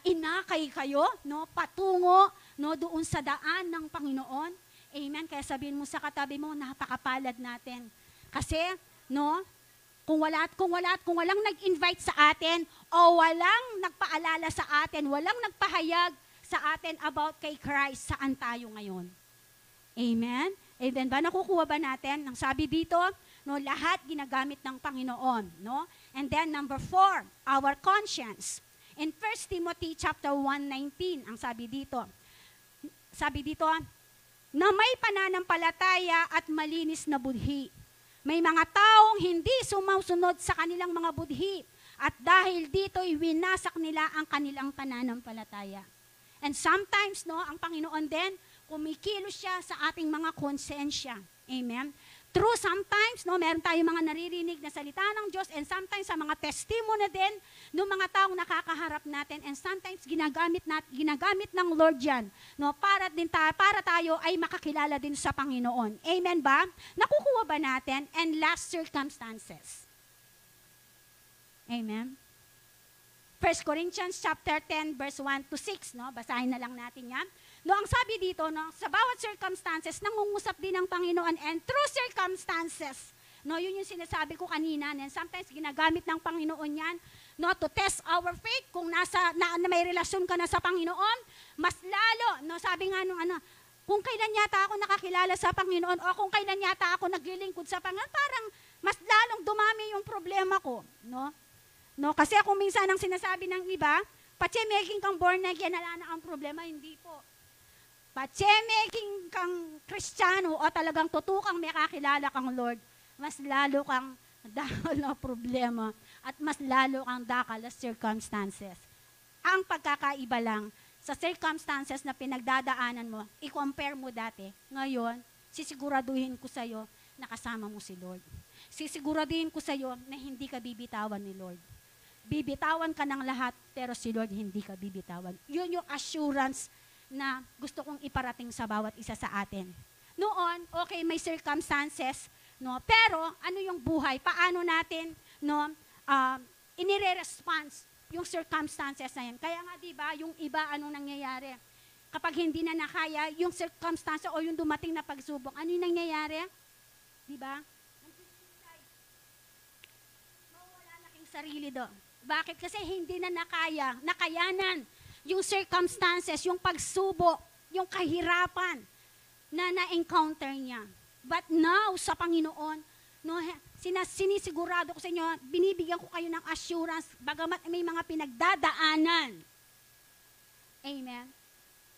[SPEAKER 3] inakay kayo, no, patungo, no, doon sa daan ng Panginoon. Amen. Kaya sabihin mo sa katabi mo, napakapalad natin. Kasi, no, kung walang nag-invite sa atin o walang nagpaalala sa atin, walang nagpahayag sa atin about kay Christ, saan tayo ngayon? Amen? Amen ba? Nakukuha ba natin? Ang sabi dito, no, lahat ginagamit ng Panginoon, no? And then number 4, our conscience. In 1 Timothy chapter 1:19, ang sabi dito, na may pananampalataya at malinis na budhi. May mga taong hindi sumusunod sa kanilang mga budhi at dahil dito'y winasak nila ang kanilang pananampalataya. And sometimes, no, ang Panginoon din, kumikilos siya sa ating mga konsensya. Amen? True, sometimes, no, meron tayong mga naririnig na salita ng Diyos and sometimes sa mga testimony din ng mga taong nakakaharap natin and sometimes ginagamit ng Lord yan, no, para tayo ay makakilala din sa Panginoon. Amen ba? Nakukuha ba natin? And last, circumstances. Amen. 1 Corinthians chapter 10 verse 1 to 6, no? Basahin na lang natin 'yan. No, ang sabi dito, no, sa bawat circumstances nangungusap din ng Panginoon, and through circumstances, no, yun yung sinasabi ko kanina, and sometimes ginagamit ng Panginoon 'yan, no, to test our faith kung na may relasyon ka na sa Panginoon, mas lalo, no, sabi nga nung kung kailan yata ako nakakilala sa Panginoon o kung kailan yata ako naglilingkod sa Panginoon, parang mas lalong dumami yung problema ko, no? No, kasi kung minsan ang sinasabi ng iba, making kang born again, wala na ang problema, hindi po. Making kang Kristiyano o talagang tutukang may kakilala kang Lord, mas lalo kang dakal na problema at mas lalo kang dakal na circumstances. Ang pagkakaiba lang, sa circumstances na pinagdadaanan mo, i-compare mo dati, ngayon, sisiguraduhin ko sa'yo na kasama mo si Lord. Sisiguraduhin ko sa'yo na hindi ka bibitawan ni Lord. Bibitawan ka ng lahat, pero si Lord hindi ka bibitawan. Yun yung assurance na gusto kong iparating sa bawat isa sa atin. Noon, okay, may circumstances, no? Pero ano yung buhay? Paano natin, no, inire-response yung circumstances na yan? Kaya nga, di ba, yung iba, anong nangyayari? Kapag hindi na nakaya, yung circumstance o yung dumating na pagsubok, ano yung nangyayari? Di ba? Mawala na king sarili doon. Bakit? Kasi hindi na nakayanan yung circumstances, yung pagsubok, yung kahirapan na na-encounter niya. But now, sa Panginoon, no, sinisigurado ko sa inyo, binibigyan ko kayo ng assurance, bagamat may mga pinagdadaanan. Amen.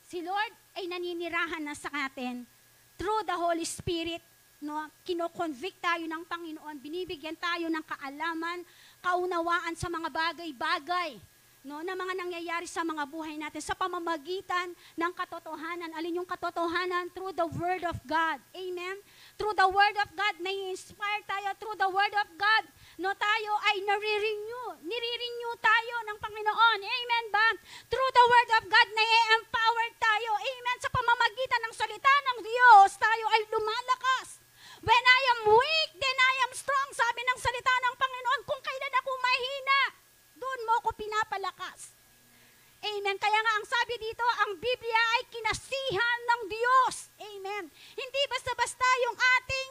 [SPEAKER 3] Si Lord ay naninirahan na sa atin through the Holy Spirit, no, kino-convict tayo ng Panginoon, binibigyan tayo ng kaalaman, kaunawaan sa mga bagay-bagay, no, na mga nangyayari sa mga buhay natin sa pamamagitan ng katotohanan. Alin yung katotohanan? Through the Word of God. Amen? Through the Word of God, nai-inspire tayo. Through the Word of God, no, tayo ay nire-renew tayo ng Panginoon. Amen ba? Through the Word of God, nai-empower tayo. Amen? Sa pamamagitan ng salita ng Diyos, tayo ay lumalakas. When I am weak, then I am strong. Sabi ng salita ng Panginoon, kung kailan ako mahina, doon mo ako pinapalakas. Amen. Kaya nga ang sabi dito, ang Biblia ay kinasihan ng Diyos. Amen. Hindi basta-basta yung ating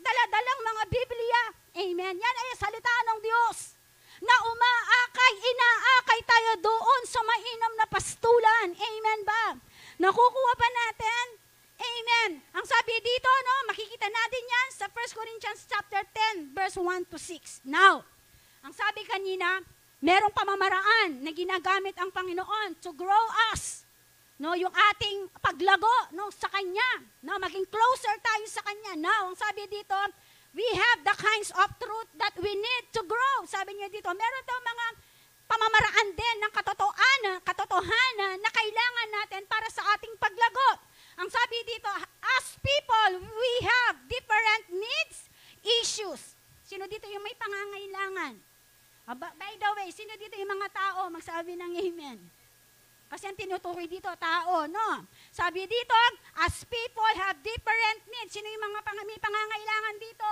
[SPEAKER 3] daladalang mga Biblia. Amen. Yan ay salita ng Diyos na inaakay tayo doon sa mainam na pastulan. Amen ba? Nakukuha pa natin? Amen. Ang sabi dito, no, makikita natin yan sa 1 Corinthians chapter 10, verse 1 to 6. Now, ang sabi kanina, merong pamamaraan na ginagamit ang Panginoon to grow us. No, yung ating paglago, no, sa Kanya. No, maging closer tayo sa Kanya. Now, ang sabi dito, we have the kinds of truth that we need to grow. Sabi niya dito, meron daw mga pamamaraan din ng katotohanan na kailangan natin para sa ating paglago. Ang sabi dito, as people, we have different needs, issues. Sino dito yung may pangangailangan? By the way, sino dito yung mga tao? Magsabi ng amen. Kasi ang tinutukoy dito, tao, no? Sabi dito, as people have different needs. Sino yung mga may pangangailangan dito?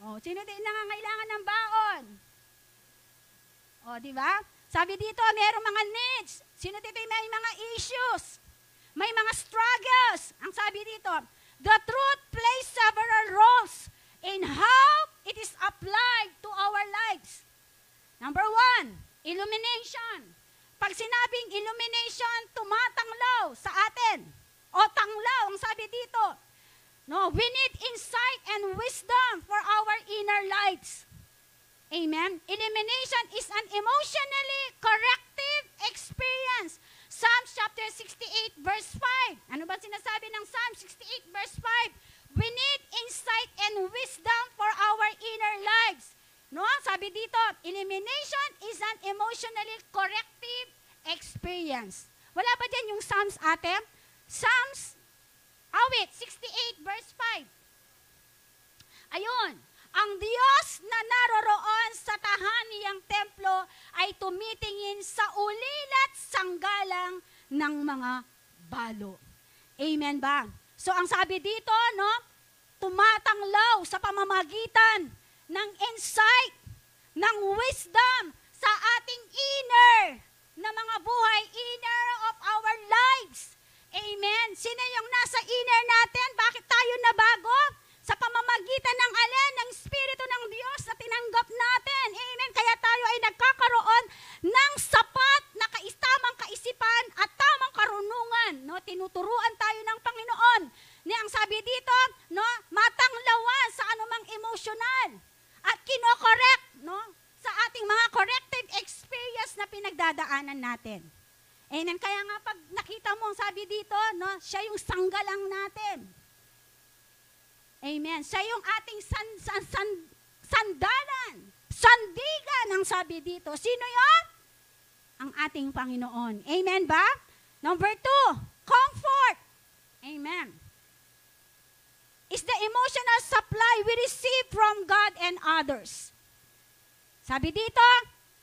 [SPEAKER 3] Oh, sino dito yung nangangailangan ng baon? Oh, di ba? Sabi dito, mayroong mga needs. Sino dito yung may mga issues? May mga struggles. Ang sabi dito, the truth plays several roles in how it is applied to our lives. Number 1, illumination. Pag sinabing illumination, tumatanglaw sa atin. O tanglaw, ang sabi dito. No, we need insight and wisdom for our inner lives. Amen? Illumination is an emotionally corrective experience. Psalms chapter 68 verse 5. Ano ba sinasabi ng Psalm 68 verse 5? We need insight and wisdom for our inner lives. No? Sabi dito, illumination is an emotionally corrective experience. Wala ba dyan yung Psalms, ate? Psalms, awit, 68 verse 5. Ayun. Ang Diyos na naroroon sa tahaniyang templo ay tumitingin sa ulilat sanggalang ng mga balo. Amen ba? So ang sabi dito, no, tumatanglaw sa pamamagitan ng insight, ng wisdom sa ating inner na mga buhay, inner of our lives. Amen. Sino yung nasa inner natin? Bakit tayo nabago? Sa pamamagitan ng alin? Ng Espiritu ng Diyos na tinanggap natin. Amen. Kaya tayo ay nagkakaroon ng sapat na tamang kaisipan at tamang karunungan. No? Tinuturuan tayo ng Panginoon. Ang sabi dito, no? Matanglawan sa anumang emosyonal. At kinokorek, no? Sa ating mga corrective experience na pinagdadaanan natin. Amen. Kaya nga pag nakita mo, sabi dito, no, siya yung sanggalang natin. Amen. Siya yung ating sandalan. Sandigan ang sabi dito. Sino yon? Ang ating Panginoon. Amen ba? Number 2, comfort. Amen. Is the emotional supply we receive from God and others. Sabi dito,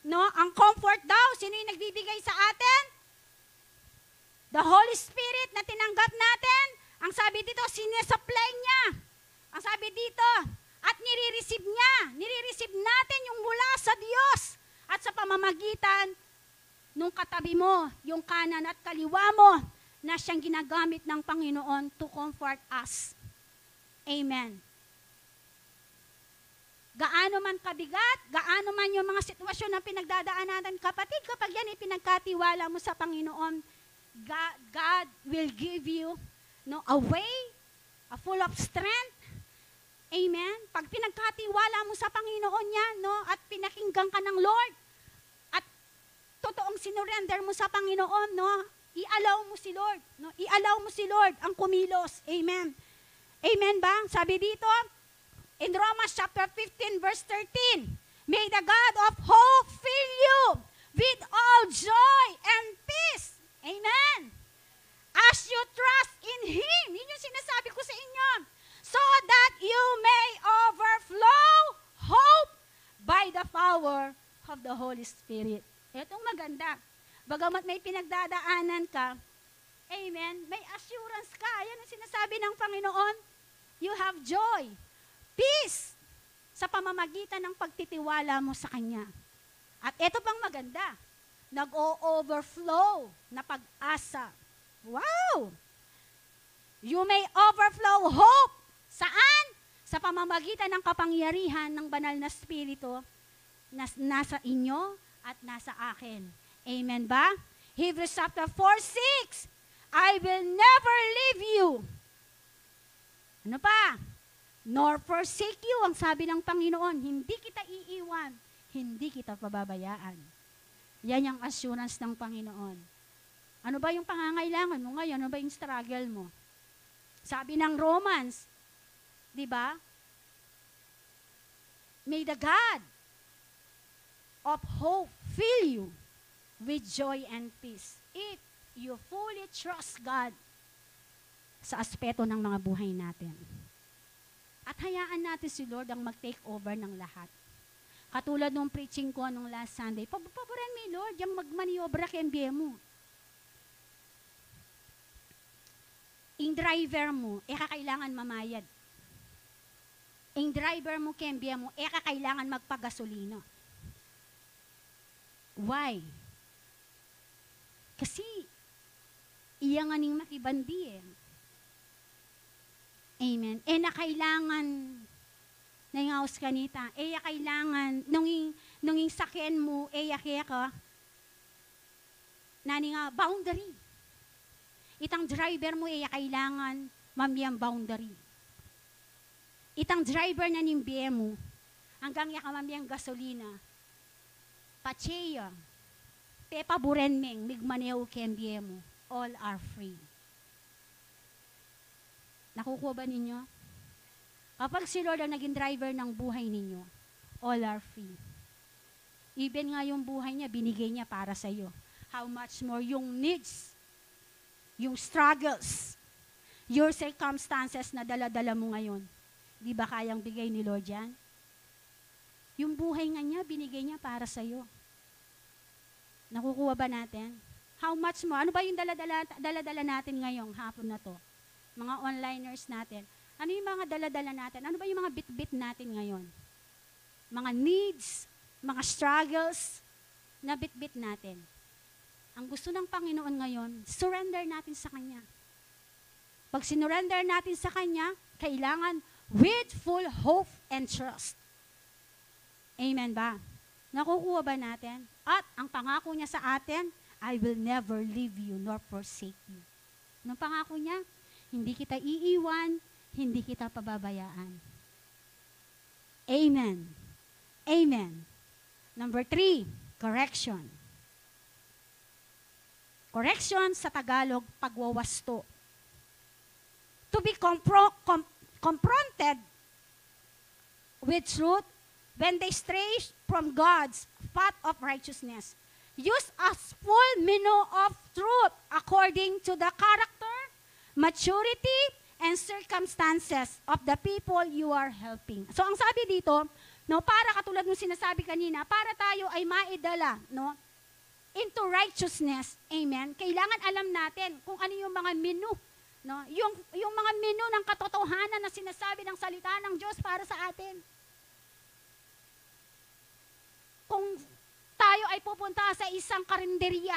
[SPEAKER 3] no, ang comfort daw, sino yung nagbibigay sa atin? The Holy Spirit na tinanggap natin. Ang sabi dito, sinesupply niya. Ang sabi dito, at nire-receive niya. Nire-receive natin yung mula sa Diyos. At sa pamamagitan nung katabi mo, yung kanan at kaliwa mo, na siyang ginagamit ng Panginoon to comfort us. Amen. Gaano man kabigat, gaano man yung mga sitwasyon na pinagdadaanan natin, kapatid, kapag yan ipinagkatiwala mo sa Panginoon, God will give you, no, a way, a full of strength. Amen. Pag pinagkatiwala mo sa Panginoon yan, no, at pinakinggan ka ng Lord, at totoong sinurrender mo sa Panginoon, no, i-allow mo si Lord, no, i-allow mo si Lord ang kumilos. Amen. Amen ba? Sabi dito, in Romans chapter 15 verse 13, may the God of hope fill you with all joy and peace. Amen. As you trust in Him. Yun yung sinasabi ko sa inyo. So that you may overflow hope by the power of the Holy Spirit. Itong maganda. Bagamat may pinagdadaanan ka, amen, may assurance ka. Yan ang sinasabi ng Panginoon. You have joy, peace, sa pamamagitan ng pagtitiwala mo sa Kanya. At ito pang maganda, nag-o-overflow na pag-asa. Wow! You may overflow hope. Saan? Sa pamamagitan ng kapangyarihan ng banal na Espiritu na nasa inyo at nasa akin. Amen ba? Hebrews chapter 4:6, I will never leave you. Ano pa? Nor forsake you, ang sabi ng Panginoon, hindi kita iiwan, hindi kita pababayaan. Yan yung assurance ng Panginoon. Ano ba yung pangangailangan mo ngayon? Ano ba yung struggle mo? Sabi ng Romans, di ba? May the God of hope fill you with joy and peace if you fully trust God sa aspeto ng mga buhay natin. At hayaan natin si Lord ang mag-take over ng lahat. Katulad nung preaching ko nung last Sunday, paboran mo Lord, yung magmaniobra kembye mo. Yung driver mo, kakailangan mamayad. Yung driver mo, kembye mo, kakailangan magpagasolina. Why? Kasi, iya nga ning makibandi eh. Amen. Na kailangan, na yung house kanita, kailangan, nung yung sakyan mo, kaya ka, nani nga, boundary. Itang driver mo, kailangan, mamiyang boundary. Itang driver na nimbiye mo, hanggang yaka mamiyang gasolina, pacheya, pepa burenmeng, migmaneo kembye mo, all are free. Nakukuha ba ninyo? Kapag si Lord ang naging driver ng buhay ninyo, all are free. Even nga yung buhay niya, binigay niya para sa iyo. How much more yung needs, yung struggles, your circumstances na dala-dala mo ngayon. Di ba kayang bigay ni Lord yan? Yung buhay nga niya, binigay niya para sa iyo. Nakukuha ba natin? How much more? Ano ba yung dala-dala natin ngayong hapon na to? Mga onliners natin. Ano yung mga dala-dala natin? Ano ba yung mga bit-bit natin ngayon? Mga needs, mga struggles na bitbit natin. Ang gusto ng Panginoon ngayon, surrender natin sa Kanya. Pag sinurrender natin sa Kanya, kailangan with full hope and trust. Amen ba? Nakukuha ba natin? At ang pangako niya sa atin, I will never leave you nor forsake you. Anong pangako niya? Hindi kita iiwan, hindi kita pababayaan. Amen. Amen. Number 3, correction. Correction sa Tagalog, pagwawasto. To be confronted with truth when they stray from God's path of righteousness. Use as full menu of truth according to the character, maturity, and circumstances of the people you are helping. So ang sabi dito, no, para katulad ng sinasabi kanina, para tayo ay maidala, no, into righteousness, amen, kailangan alam natin kung ano yung mga menu, no, yung mga menu ng katotohanan na sinasabi ng salita ng Diyos para sa atin. Kung tayo ay pupunta sa isang karinderya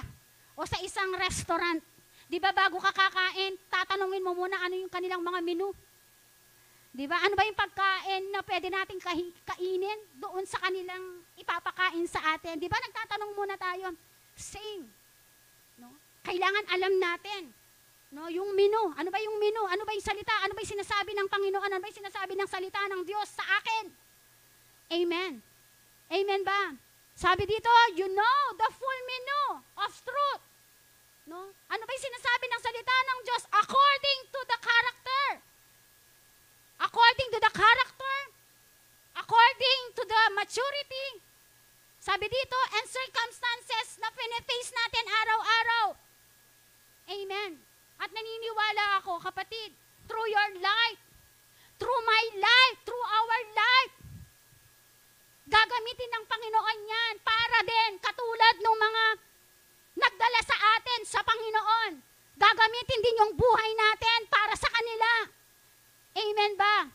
[SPEAKER 3] o sa isang restaurant, di ba bago ka kakain, tatanungin mo muna ano yung kanilang mga menu. Di ba? Ano ba yung pagkain na pwede nating kainin doon sa kanilang ipapakain sa atin? Di ba nagtatanong muna tayo? Same. No? Kailangan alam natin. No, yung menu. Ano ba yung menu? Ano ba yung salita? Ano ba yung sinasabi ng Panginoon? Ano ba yung sinasabi ng salita ng Diyos sa akin? Amen. Amen ba? Sabi dito, you know the full menu of truth. No? Ano ba yung sinasabi ng salita ng Diyos? According to the character. According to the character. According to the maturity. Sabi dito, and circumstances na piniface natin araw-araw. Amen. At naniniwala ako, kapatid, through your life, through my life, through our life, gagamitin ng Panginoon yan para din, katulad ng mga nagdala sa atin sa Panginoon. Gagamitin din yung buhay natin para sa kanila. Amen ba?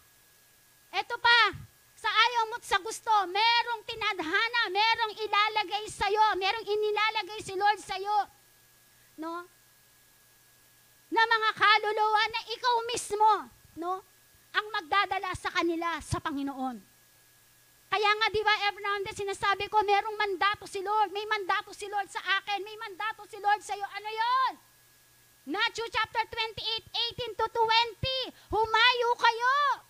[SPEAKER 3] Ito pa, sa ayaw mo't sa gusto, merong tinadhana, merong ilalagay sa'yo, merong inilalagay si Lord sa'yo. No? Na mga kaluluwa na ikaw mismo, no? Ang magdadala sa kanila sa Panginoon. Kaya nga, di ba, every now and then sinasabi ko, merong mandato si Lord. May mandato si Lord sa akin. May mandato si Lord sa iyo. Ano yon? Matthew chapter 28, 18 to 20. Humayo kayo.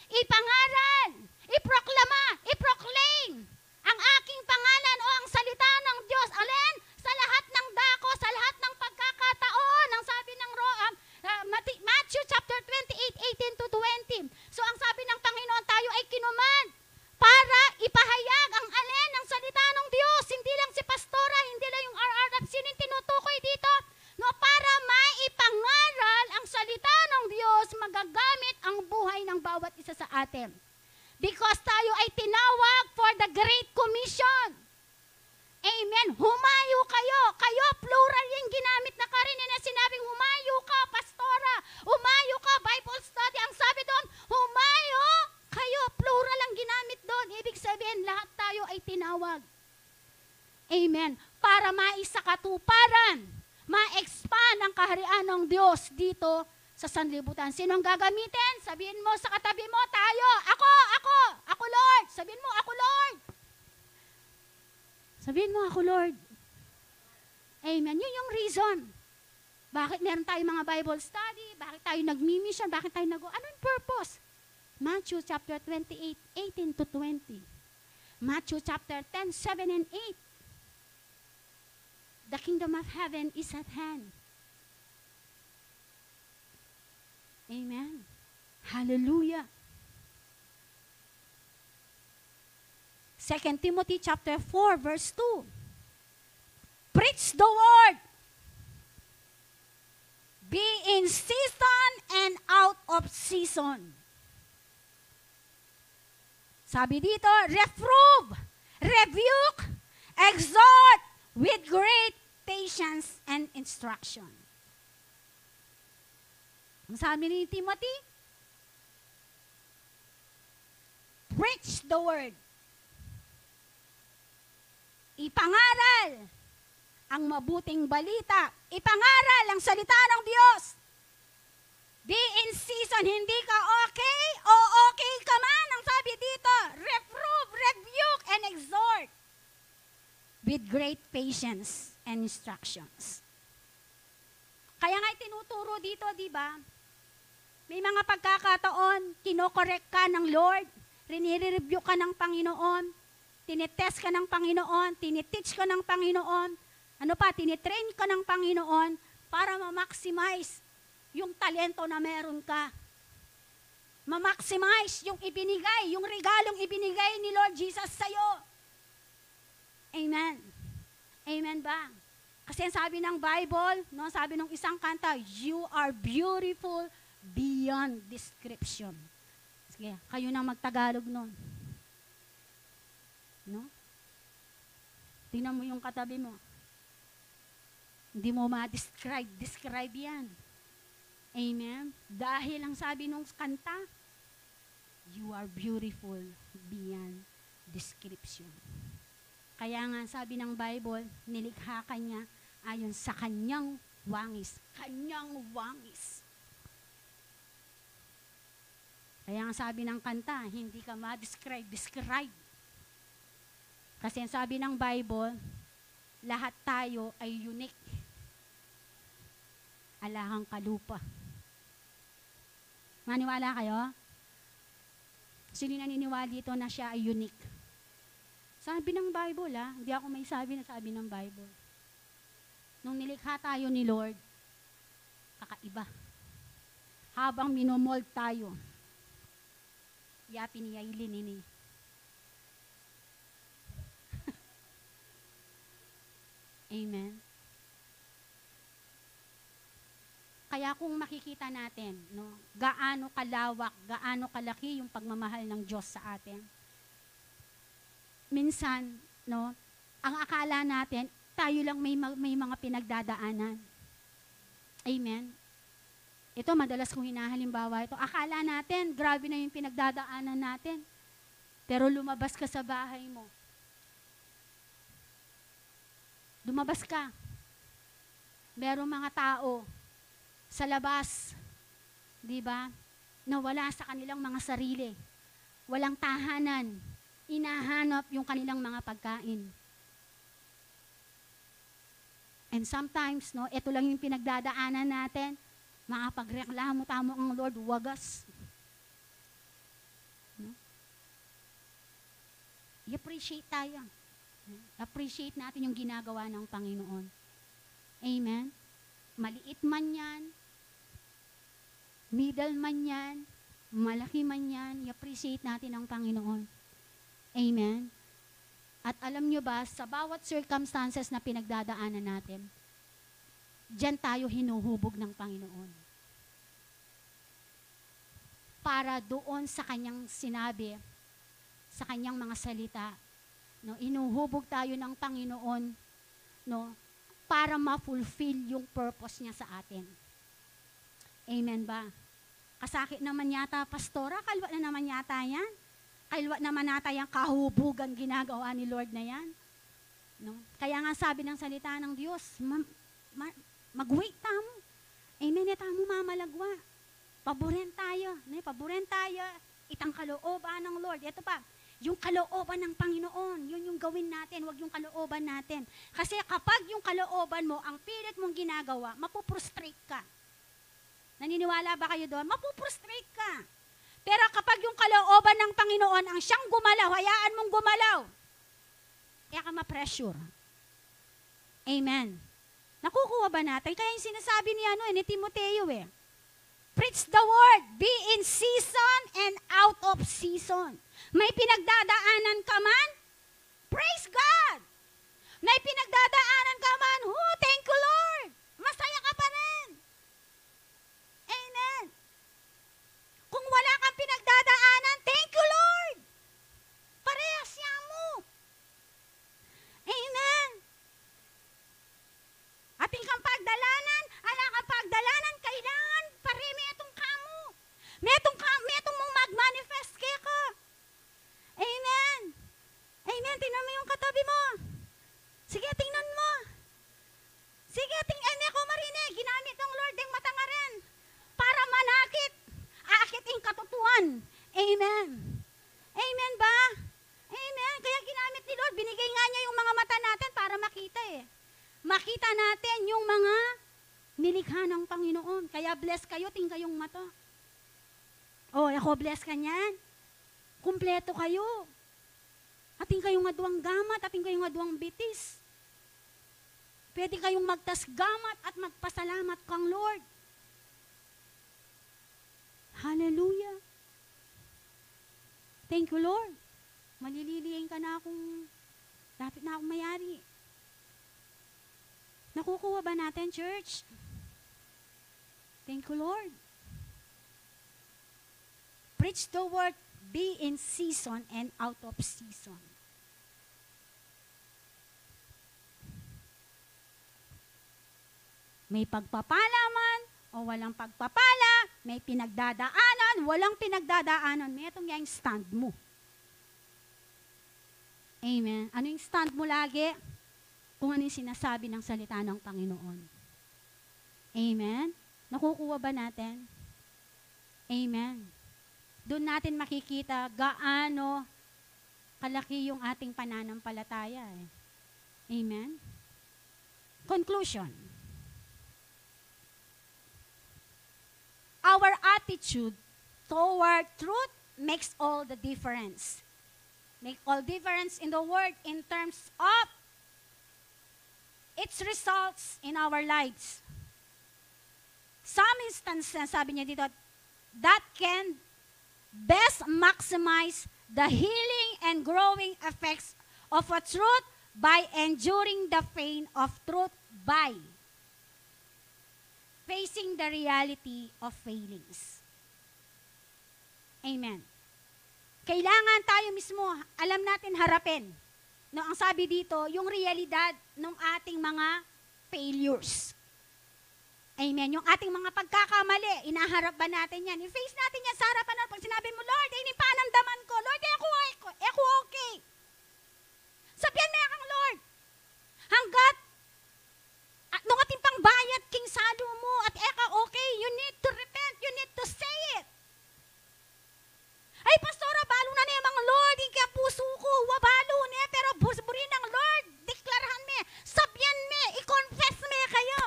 [SPEAKER 3] Ipangaral. Iproklama. Iproclaim. Ang aking pangalan o ang salita ng Diyos. Alin? Sa lahat ng dako, sa lahat ng pagkakataon. Ang sabi ng Matthew chapter 28, 18 to 20. So ang sabi ng Panginoon, tayo ay kinuman para ipahayag ang alin ng salita ng Diyos. Hindi lang si pastora, hindi lang yung RRF, sinin tinutukoy dito. No, para maipangaral ang salita ng Diyos, magagamit ang buhay ng bawat isa sa atin. Because tayo ay tinawag for the Great Commission. Amen. Humayo kayo. Kayo, plural yung ginamit na karinin na sinabing humayo ka, pastora. Humayo ka, Bible study. Ang sabi doon, humayo kayo, plural ang ginamit doon. Ibig sabihin, lahat tayo ay tinawag. Amen. Para maisakatuparan, ma-expand ang kaharian ng Diyos dito sa sanlibutan. Sino ang gagamitin? Sabihin mo sa katabi mo, tayo. Ako Lord. Sabihin mo, ako Lord. Sabihin mo, ako Lord. Amen. Yun yung reason. Bakit meron tayong mga Bible study? Bakit tayo nag-mission? Bakit tayo anong purpose? Matthew chapter 28, 18 to 20. Matthew chapter 10, 7 and 8. The kingdom of heaven is at hand. Amen. Hallelujah. 2 Timothy chapter 4, verse 2. Preach the word. Be in season and out of season. Sabi dito, reprove, rebuke, exhort with great patience and instruction. Ang sabi ni Timothy, preach the word. Ipangaral ang mabuting balita. Ipangaral ang salita ng Diyos. Be in season, hindi ka okay o okay ka man. Ang sabi dito, reprove, rebuke, and exhort with great patience and instructions. Kaya nga tinuturo dito, di ba? May mga pagkakataon, kinokorek ka ng Lord, rinire-review ka ng Panginoon, tinitest ka ng Panginoon, tiniteach ka ng Panginoon, tinitrain ka ng Panginoon para ma-maximize yung talento na meron ka. Ma-maximize yung ibinigay, yung regalong ibinigay ni Lord Jesus sa'yo. Amen. Amen ba? Kasi sabi ng Bible, no, sabi ng isang kanta, you are beautiful beyond description. Sige, kayo na magtagalog nun. No? Tingnan mo yung katabi mo. Hindi mo describe yan. Amen? Dahil ang sabi nung kanta, you are beautiful beyond description. Kaya nga sabi ng Bible, nilikha ka niya ayon sa kanyang wangis. Kanyang wangis. Kaya nga sabi ng kanta, hindi ka describe. Kasi ang sabi ng Bible, lahat tayo ay unique. Alahang kalupa. Maniwala kayo? Sino naniniwala dito na siya ay unique? Sabi ng Bible, hindi ako may sabi na sabi ng Bible. Nung nilikha tayo ni Lord, kakaiba. Habang minomold tayo, yapi niya ilinini. Amen. Kaya kung makikita natin, no, gaano kalawak, gaano kalaki yung pagmamahal ng Diyos sa atin. Minsan, no, ang akala natin, tayo lang may mga pinagdadaanan. Amen. Ito, madalas kong hinahalimbawa ito. Akala natin, grabe na yung pinagdadaanan natin. Pero lumabas ka sa bahay mo. Lumabas ka. Merong mga tao sa labas, di ba, na wala sa kanilang mga sarili. Walang tahanan. Inahanap yung kanilang mga pagkain. And sometimes, no, ito lang yung pinagdadaanan natin. Makapagreklamo tamo ang Lord, wagas. No? I-appreciate tayo. Appreciate natin yung ginagawa ng Panginoon. Amen? Maliit man yan, middle man yan, malaki man yan, i-appreciate natin ang Panginoon. Amen? At alam nyo ba, sa bawat circumstances na pinagdadaanan natin, diyan tayo hinuhubog ng Panginoon. Para doon sa kanyang sinabi, sa kanyang mga salita, no, inuhubog tayo ng Panginoon, no, para ma-fulfill yung purpose niya sa atin. Amen ba? Kasakit naman yata, pastora, kalwa na naman yata yan. Kalwa naman yata yung kahubugan ginagawa ni Lord na yan. No? Kaya nga sabi ng salita ng Diyos, mag-wait tamo. Amen, tamo mamalagwa. Paboren tayo. Paboren tayo. Itang kalooban ng Lord. Ito pa, yung kalooban ng Panginoon, yun yung gawin natin, wag yung kalooban natin. Kasi kapag yung kalooban mo, ang pilit mong ginagawa, mapuprostrate ka. Naniniwala ba kayo doon? Mapuprostrate ka. Pero kapag yung kalooban ng Panginoon, ang siyang gumalaw, hayaan mong gumalaw, kaya ka ma-pressure. Amen. Nakukuha ba natin? Kaya yung sinasabi ni Timoteo preach the word, be in season and out of season. May pinagdadaanan ka man, praise God. May pinagdadaanan ka man, thank you Lord. Masaya ka pa rin. Amen. Kung wala kang pinagdadaanan, thank you Lord. Parehas siya mo. Amen. Ating kang pagdalanan, ala kang pagdalanan, kailangan parimi itong kamo. Metong mong mag-manifest kaya ka. Amen. Amen. Tingnan mo yung katabi mo. Sige, tingnan mo. Sige, tingnan ko marinig. Ginamit ng Lord yung mata nga rin para manakit. Akit yung katutuan. Amen. Amen ba? Amen. Kaya ginamit ni Lord. Binigay nga niya yung mga mata natin para makita eh. Makita natin yung mga nilikha ng Panginoon. Kaya bless kayo, tingin kayong mata. Oh, ako bless ka niyan. Kumpleto kayo. Ating kayong aduang gamat, ating kayong aduang bitis. Pwede kayong magtasgamat at magpasalamat kang Lord. Hallelujah. Thank you, Lord. Malililiin ka na akong, dapat na akong mayari. Nakukuha ba natin, church? Thank you, Lord. Preach the word, be in season and out of season. May pagpapala man o walang pagpapala, may pinagdadaanan, walang pinagdadaanan, may itong yung stand mo. Amen. Ano yung stand mo lagi? Kung ano yung sinasabi ng salita ng Panginoon. Amen. Nakukuha ba natin? Amen. Doon natin makikita gaano kalaki yung ating pananampalataya. Amen. Conclusion. Our attitude toward truth makes all the difference. Make all difference in the word in terms of its results in our lives. Some instances, sabi niya dito, that can best maximize the healing and growing effects of a truth by enduring the pain of truth by facing the reality of failings. Amen. Kailangan tayo mismo, alam natin harapin. No, ang sabi dito, yung realidad ng ating mga failures. Amen. Yung ating mga pagkakamali, inaharap ba natin yan? I-face natin yan sa harapan natin. Pag sinabi mo, Lord, ini panamdaman ko. Lord, ako okay. Sabihan mo kang Lord. Hanggat nung ating pangbayad, king salo mo, at eka okay, you need to repent, you need to say it. Ay, pastora, balo na niya mga Lord, hindi ka puso ko, wabalo niya, pero busburin ng Lord, deklarahan me, sabyan me, i-confess me kayo.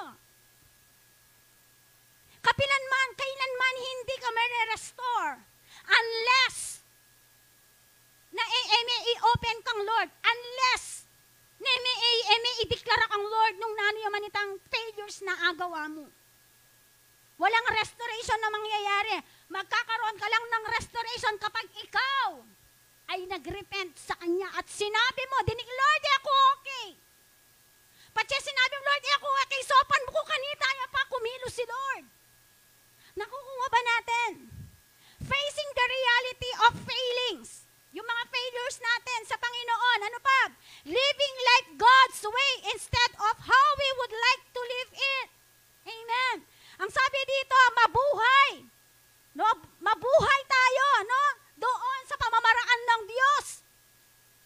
[SPEAKER 3] Kapilan man, kailanman hindi ka may-restore, unless na i-open kang Lord, unless na i-deklara kang Lord nung naniyaman itang failures na agawa mo. Walang restoration na mangyayari. Magkakaroon ka lang ng restoration kapag ikaw ay nag-repent sa Kanya at sinabi mo, dinig, Lord, ako okay. Pati sinabi mo, Lord, ako okay. Sopan mo ko kanita, pa kumilo si Lord. Nakukuha ba natin? Facing the reality of failings. Yung mga failures natin sa Panginoon. Ano pa? Living like God's way instead of how we would like to live it. Amen. Ang sabi dito, mabuhay. No? Mabuhay tayo, no? Doon sa pamamaraan ng Diyos.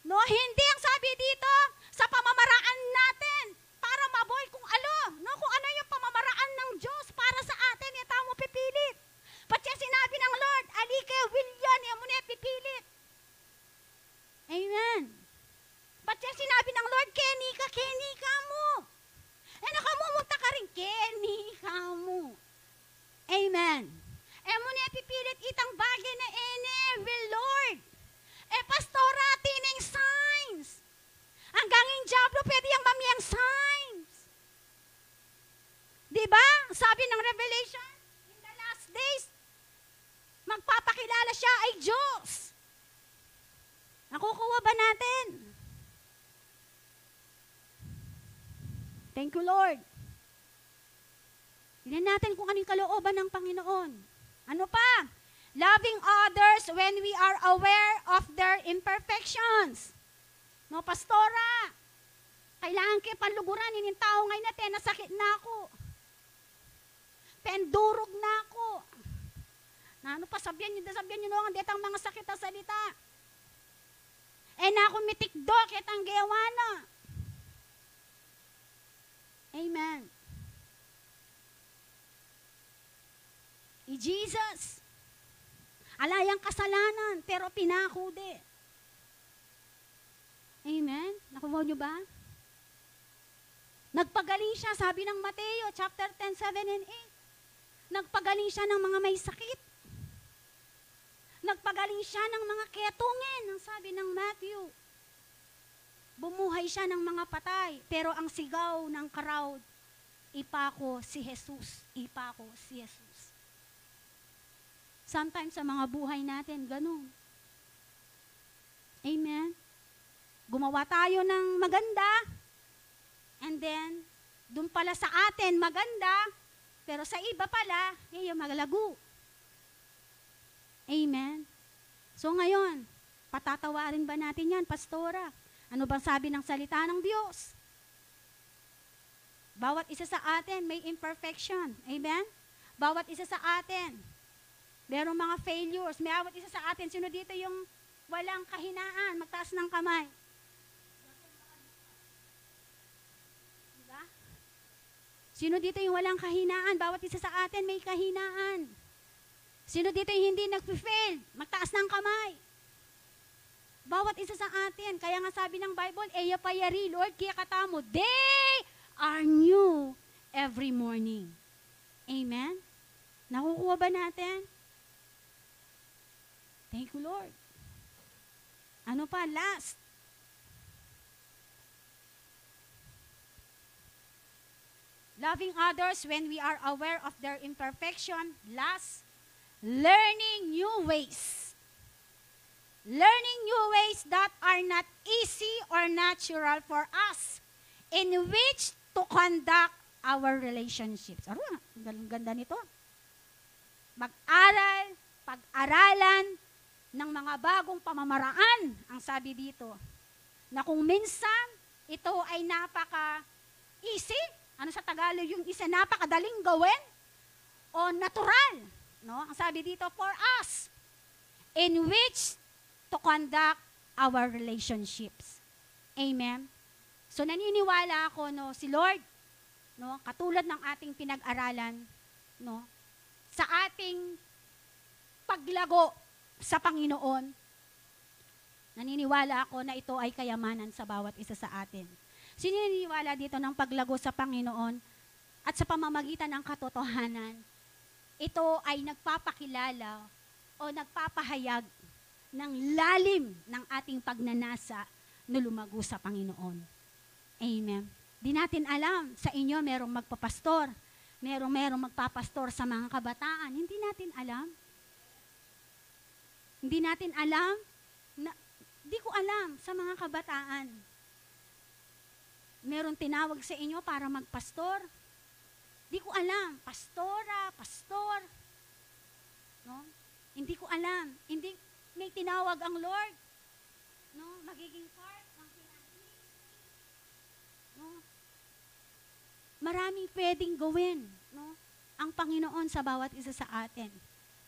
[SPEAKER 3] No? Hindi ang sabi dito sa pamamaraan natin para mabuhay kung ano. No? Kung ano yung pamamaraan ng Diyos para sa atin, ito mo pipilit. Pati sinabi ng Lord, alike, William, yung muna pipilit. Amen. Pati sinabi ng Lord, Kenny ka mo. Nakamumunta ka rin, Kenny ka mo. Amen. Muna pipilit itang bagay na will Lord. Pastora, tining signs. Hanggang yung Diablo, pwede yung mamiyang signs. Diba? Sabi ng Revelation, in the last days, magpapakilala siya ay Diyos. Nakukuha ba natin? Thank you, Lord. Tignan natin kung anong kalooban ng Panginoon. Ano pa? Loving others when we are aware of their imperfections. No, pastora, kailangan kayo panluguran, yung tao ngayon natin, nasakit na ako. Pendurog na ako. Na ano pa, sabihan nyo noong detang mga sakit na salita. Na ako mitikdo, kitang gawa na. Jesus. Alayang kasalanan, pero pinako di. Amen? Nakuha niyo ba? Nagpagaling siya, sabi ng Mateo, chapter 10, 7 and 8. Nagpagaling siya ng mga may sakit. Nagpagaling siya ng mga ketungen, ang sabi ng Matthew. Bumuhay siya ng mga patay, pero ang sigaw ng crowd, ipako si Jesus, ipako si Jesus. Sometimes sa mga buhay natin, ganun. Amen? Gumawa tayo ng maganda, and then, dun pala sa atin maganda, pero sa iba pala, ngayon maglago. Amen? So ngayon, patatawarin ba natin yan, pastora? Ano bang sabi ng salita ng Diyos? Bawat isa sa atin may imperfection. Amen? Bawat isa sa atin, merong mga failures. Bawat isa sa atin, sino dito yung walang kahinaan? Magtaas ng kamay. Diba? Sino dito yung walang kahinaan? Bawat isa sa atin may kahinaan. Sino dito yung hindi nag-fail? Magtaas ng kamay. Bawat isa sa atin. Kaya nga sabi ng Bible, Eya payari, Lord, kaya katamo, they are new every morning. Amen? Nakukuha ba natin? Thank you, Lord. Ano pa? Last. Loving others when we are aware of their imperfection. Last. Learning new ways. Learning new ways that are not easy or natural for us, in which to conduct our relationships. Ang ganda nito. Mag-aral, pag-aralan ng mga bagong pamamaraan, ang sabi dito, na kung minsan, ito ay napaka-easy, ano sa Tagalog yung isa, napakadaling gawin, o natural, no? Ang sabi dito, for us, in which to conduct our relationships. Amen? So naniniwala ako, no, si Lord, no, katulad ng ating pinag-aralan, no, sa ating paglago sa Panginoon, naniniwala ako na ito ay kayamanan sa bawat isa sa atin. Sino naniniwala dito ng paglago sa Panginoon at sa pamamagitan ng katotohanan, ito ay nagpapakilala o nagpapahayag ng lalim ng ating pagnanasa na lumago sa Panginoon. Amen. Di natin alam, sa inyo merong magpapastor, merong magpapastor sa mga kabataan. Hindi natin alam. Hindi natin alam, di ko alam sa mga kabataan. Meron tinawag sa inyo para magpastor. Di ko alam, pastora, pastor. No? Hindi ko alam. Hindi may tinawag ang Lord. No? Magiging part ng pinag-ministry. No? Maraming pwedeng gawin, no? Ang Panginoon sa bawat isa sa atin.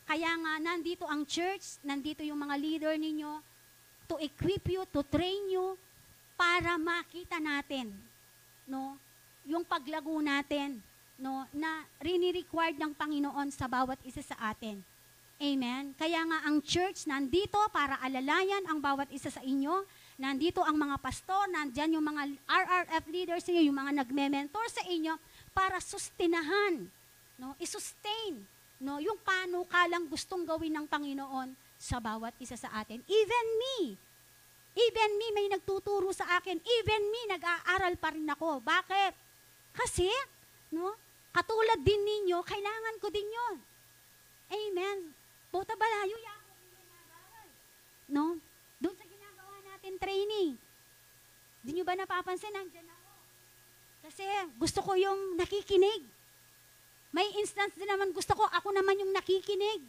[SPEAKER 3] Kaya nga, nandito ang church, nandito yung mga leader ninyo to equip you, to train you, para makita natin, no? Yung paglago natin, no? Na rini-required ng Panginoon sa bawat isa sa atin. Amen? Kaya nga ang church nandito para alalayan ang bawat isa sa inyo. Nandito ang mga pastor, nandyan yung mga RRF leaders niyo, yung mga nagme-mentor sa inyo para sustinahan, no? I-sustain, no? Yung panukalang gustong gawin ng Panginoon sa bawat isa sa atin. Even me, may nagtuturo sa akin. Even me, nag-aaral pa rin ako. Bakit? Kasi, no? Katulad din ninyo, kailangan ko din yun. Amen. Bota balayo ya ako yung ginagawa. No? Doon sa ginagawa natin training. Di nyo ba napapansin? Nandyan ako. Kasi gusto ko yung nakikinig. May instance din naman gusto ko, ako naman yung nakikinig.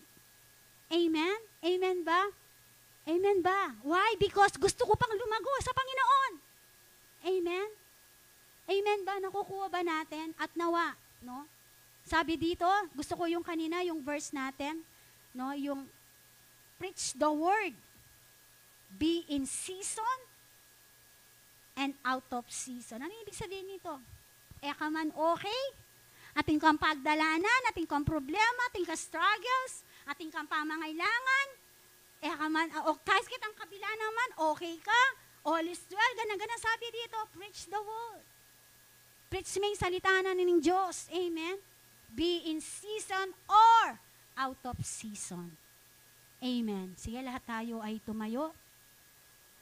[SPEAKER 3] Amen? Amen ba? Amen ba? Why? Because gusto ko pang lumago sa Panginoon. Amen? Amen ba? Nakukuha ba natin? At nawa, no? Sabi dito, gusto ko yung kanina, yung verse natin, no, yung preach the word, be in season and out of season. Ano ibig sabihin nito? Ka man okay, ating kang pagdalanan, ating kang problema, ating kang struggles, ating kang pamangailangan. Kahit kitang kabila naman, okay ka, all is well, ganang-ganang sabi dito, preach the word. Preach mo yung salita na ng Diyos. Amen? Be in season or out of season. Amen. Sige, lahat tayo ay tumayo.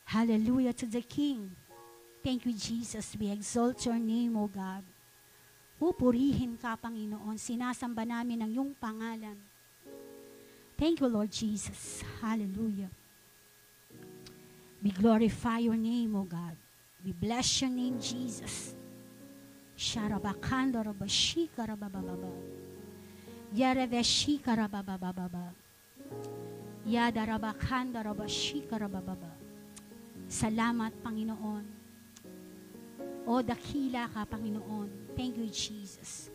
[SPEAKER 3] Hallelujah to the King. Thank you, Jesus. We exalt your name, O God. Pupurihin ka, Panginoon. Sinasamba namin ang iyong pangalan. Thank you, Lord Jesus. Hallelujah. We glorify your name, O God. We bless your name, Jesus. Sharabakanda rabashika rabababa. Yareveshika rabababa. Yadarabakanda rabashika rabababa. Salamat, Panginoon. O dakila ka, Panginoon. Thank you, Jesus.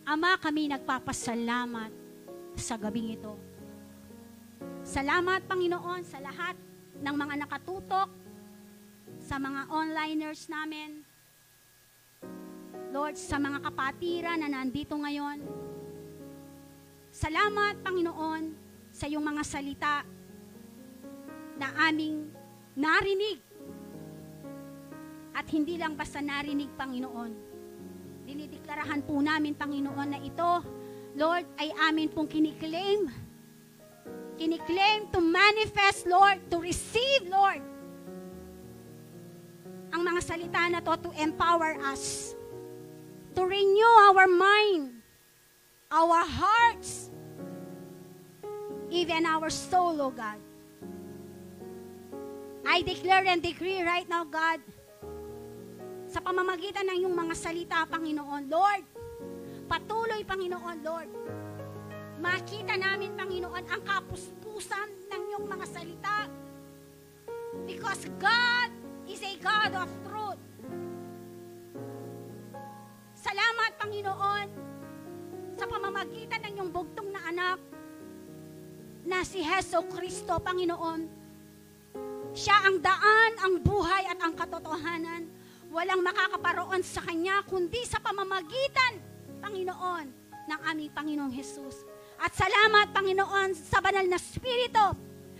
[SPEAKER 3] Ama, kami nagpapasalamat sa gabing ito. Salamat, Panginoon, sa lahat ng mga nakatutok, sa mga onliners namin, Lord, sa mga kapatiran na nandito ngayon. Salamat, Panginoon, sa iyong mga salita na aming narinig. At hindi lang basta narinig, Panginoon. Dinideklarahan po namin, Panginoon, na ito, Lord, ay amin pong kiniklaim. Kiniklaim to manifest, Lord, to receive, Lord, ang mga salita na to empower us, to renew our mind, our hearts, even our soul, O God. I declare and decree right now, God, sa pamamagitan ng iyong mga salita, Panginoon, Lord, patuloy, Panginoon, Lord, makita namin, Panginoon, ang kapuspusan ng iyong mga salita. Because God is a God of truth. Salamat, Panginoon, sa pamamagitan ng iyong bugtong na anak na si Heso Kristo, Panginoon. Siya ang daan, ang buhay at ang katotohanan. Walang makakaparoon sa Kanya kundi sa pamamagitan, Panginoon, ng aming Panginoong Jesus. At salamat, Panginoon, sa banal na Espiritu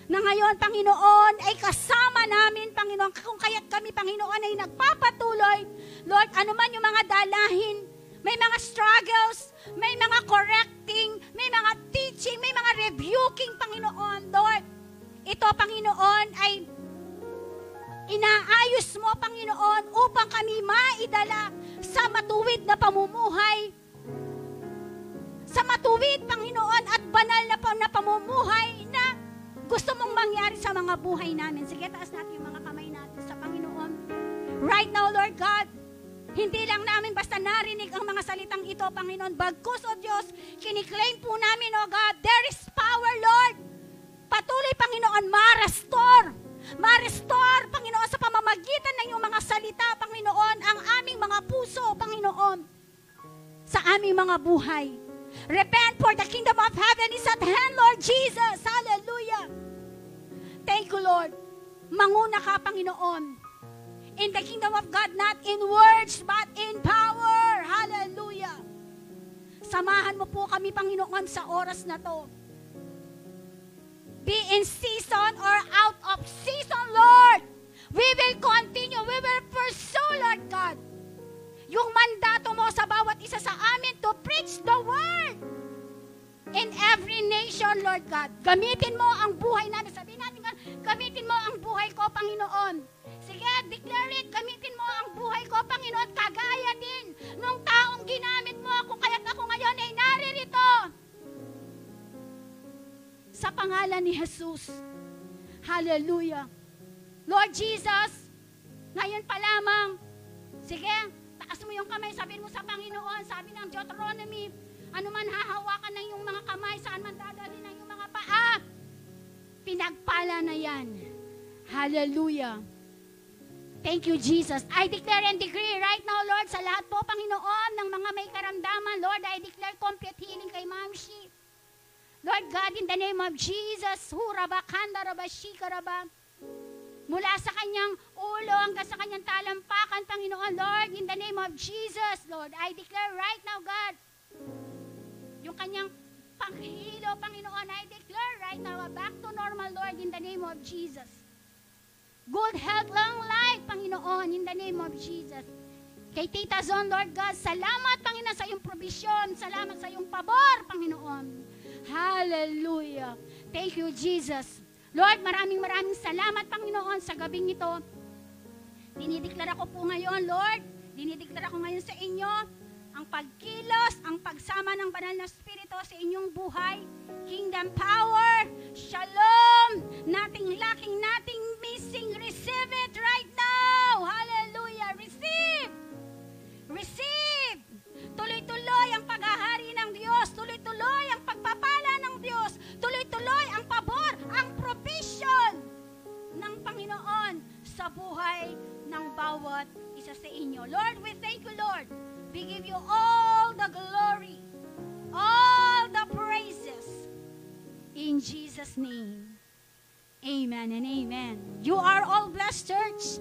[SPEAKER 3] na ngayon, Panginoon, ay kasama namin, Panginoon, kung kaya't kami, Panginoon, ay nagpapatuloy. Lord, anuman yung mga dalahin, may mga struggles, may mga correcting, may mga teaching, may mga rebuking, Panginoon, Lord. Ito, Panginoon, ay inaayos mo, Panginoon, upang kami maidala sa matuwid na pamumuhay. Sa matuwid, Panginoon, at banal na pamumuhay na gusto mong mangyari sa mga buhay namin. Sige, taas natin yung mga kamay natin sa Panginoon. Right now, Lord God, hindi lang namin basta narinig ang mga salitang ito, Panginoon. Bagkus, O Diyos, kiniklaim po namin, O God, there is power, Lord. Patuloy, Panginoon, ma-restore, Panginoon, sa pamamagitan ng iyong mga salita, Panginoon, ang aming mga puso, Panginoon, sa aming mga buhay. Repent, for the kingdom of heaven is at hand, Lord Jesus. Hallelujah. Thank you, Lord. Manguna ka, Panginoon, in the kingdom of God, not in words, but in power. Hallelujah. Samahan mo po kami, Panginoon, sa oras na to. Be in season or out of season, Lord. We will continue. We will pursue, Lord God, yung mandato mo sa bawat isa sa amin to preach the word in every nation, Lord God. Gamitin mo ang buhay namin. Sabihin natin, gamitin mo ang buhay ko, Panginoon. Sige, declare it. Gamitin mo ang buhay ko, Panginoon. Kagaya din nung taong ginamit mo ako, kaya't ako ngayon ay naririto. Sa pangalan ni Jesus. Hallelujah. Lord Jesus, ngayon pa lamang, sige, taas mo yung kamay, sabihin mo sa Panginoon, sabi ng Deuteronomy, anuman hahawakan ng iyong mga kamay, saan man dadalhin ng iyong mga paa, pinagpala na yan. Hallelujah. Thank you, Jesus. I declare and decree right now, Lord, sa lahat po, Panginoon, ng mga may karamdaman, Lord, I declare complete healing kay Ma'am Shi. Lord God, in the name of Jesus, mula sa kanyang ulo hanggang sa kanyang talampakan, Panginoon, Lord, in the name of Jesus, Lord, I declare right now, God, yung kanyang panghilo, Panginoon, I declare right now, back to normal, Lord, in the name of Jesus. Good health, long life, Panginoon, in the name of Jesus. Kay Tita Zon, Lord God, salamat, Panginoon, sa iyong provision. Salamat sa iyong pabor, Panginoon. Hallelujah. Thank you, Jesus. Lord, maraming salamat, Panginoon, sa gabing ito. Dinideklara ko po ngayon, Lord, dinideklara ko ngayon sa inyo, ang pagkilos, ang pagsama ng banal na Espiritu sa inyong buhay, kingdom power, shalom, nothing lacking, nothing missing, receive it right now. Hallelujah, receive. Receive! Tuloy-tuloy ang paghahari ng Diyos, tuloy-tuloy ang pagpapala ng Diyos, tuloy-tuloy ang pabor, ang provision ng Panginoon sa buhay ng bawat isa sa inyo. Lord, we thank you, Lord. We give you all the glory, all the praises. In Jesus' name, amen and amen. You are all blessed, church.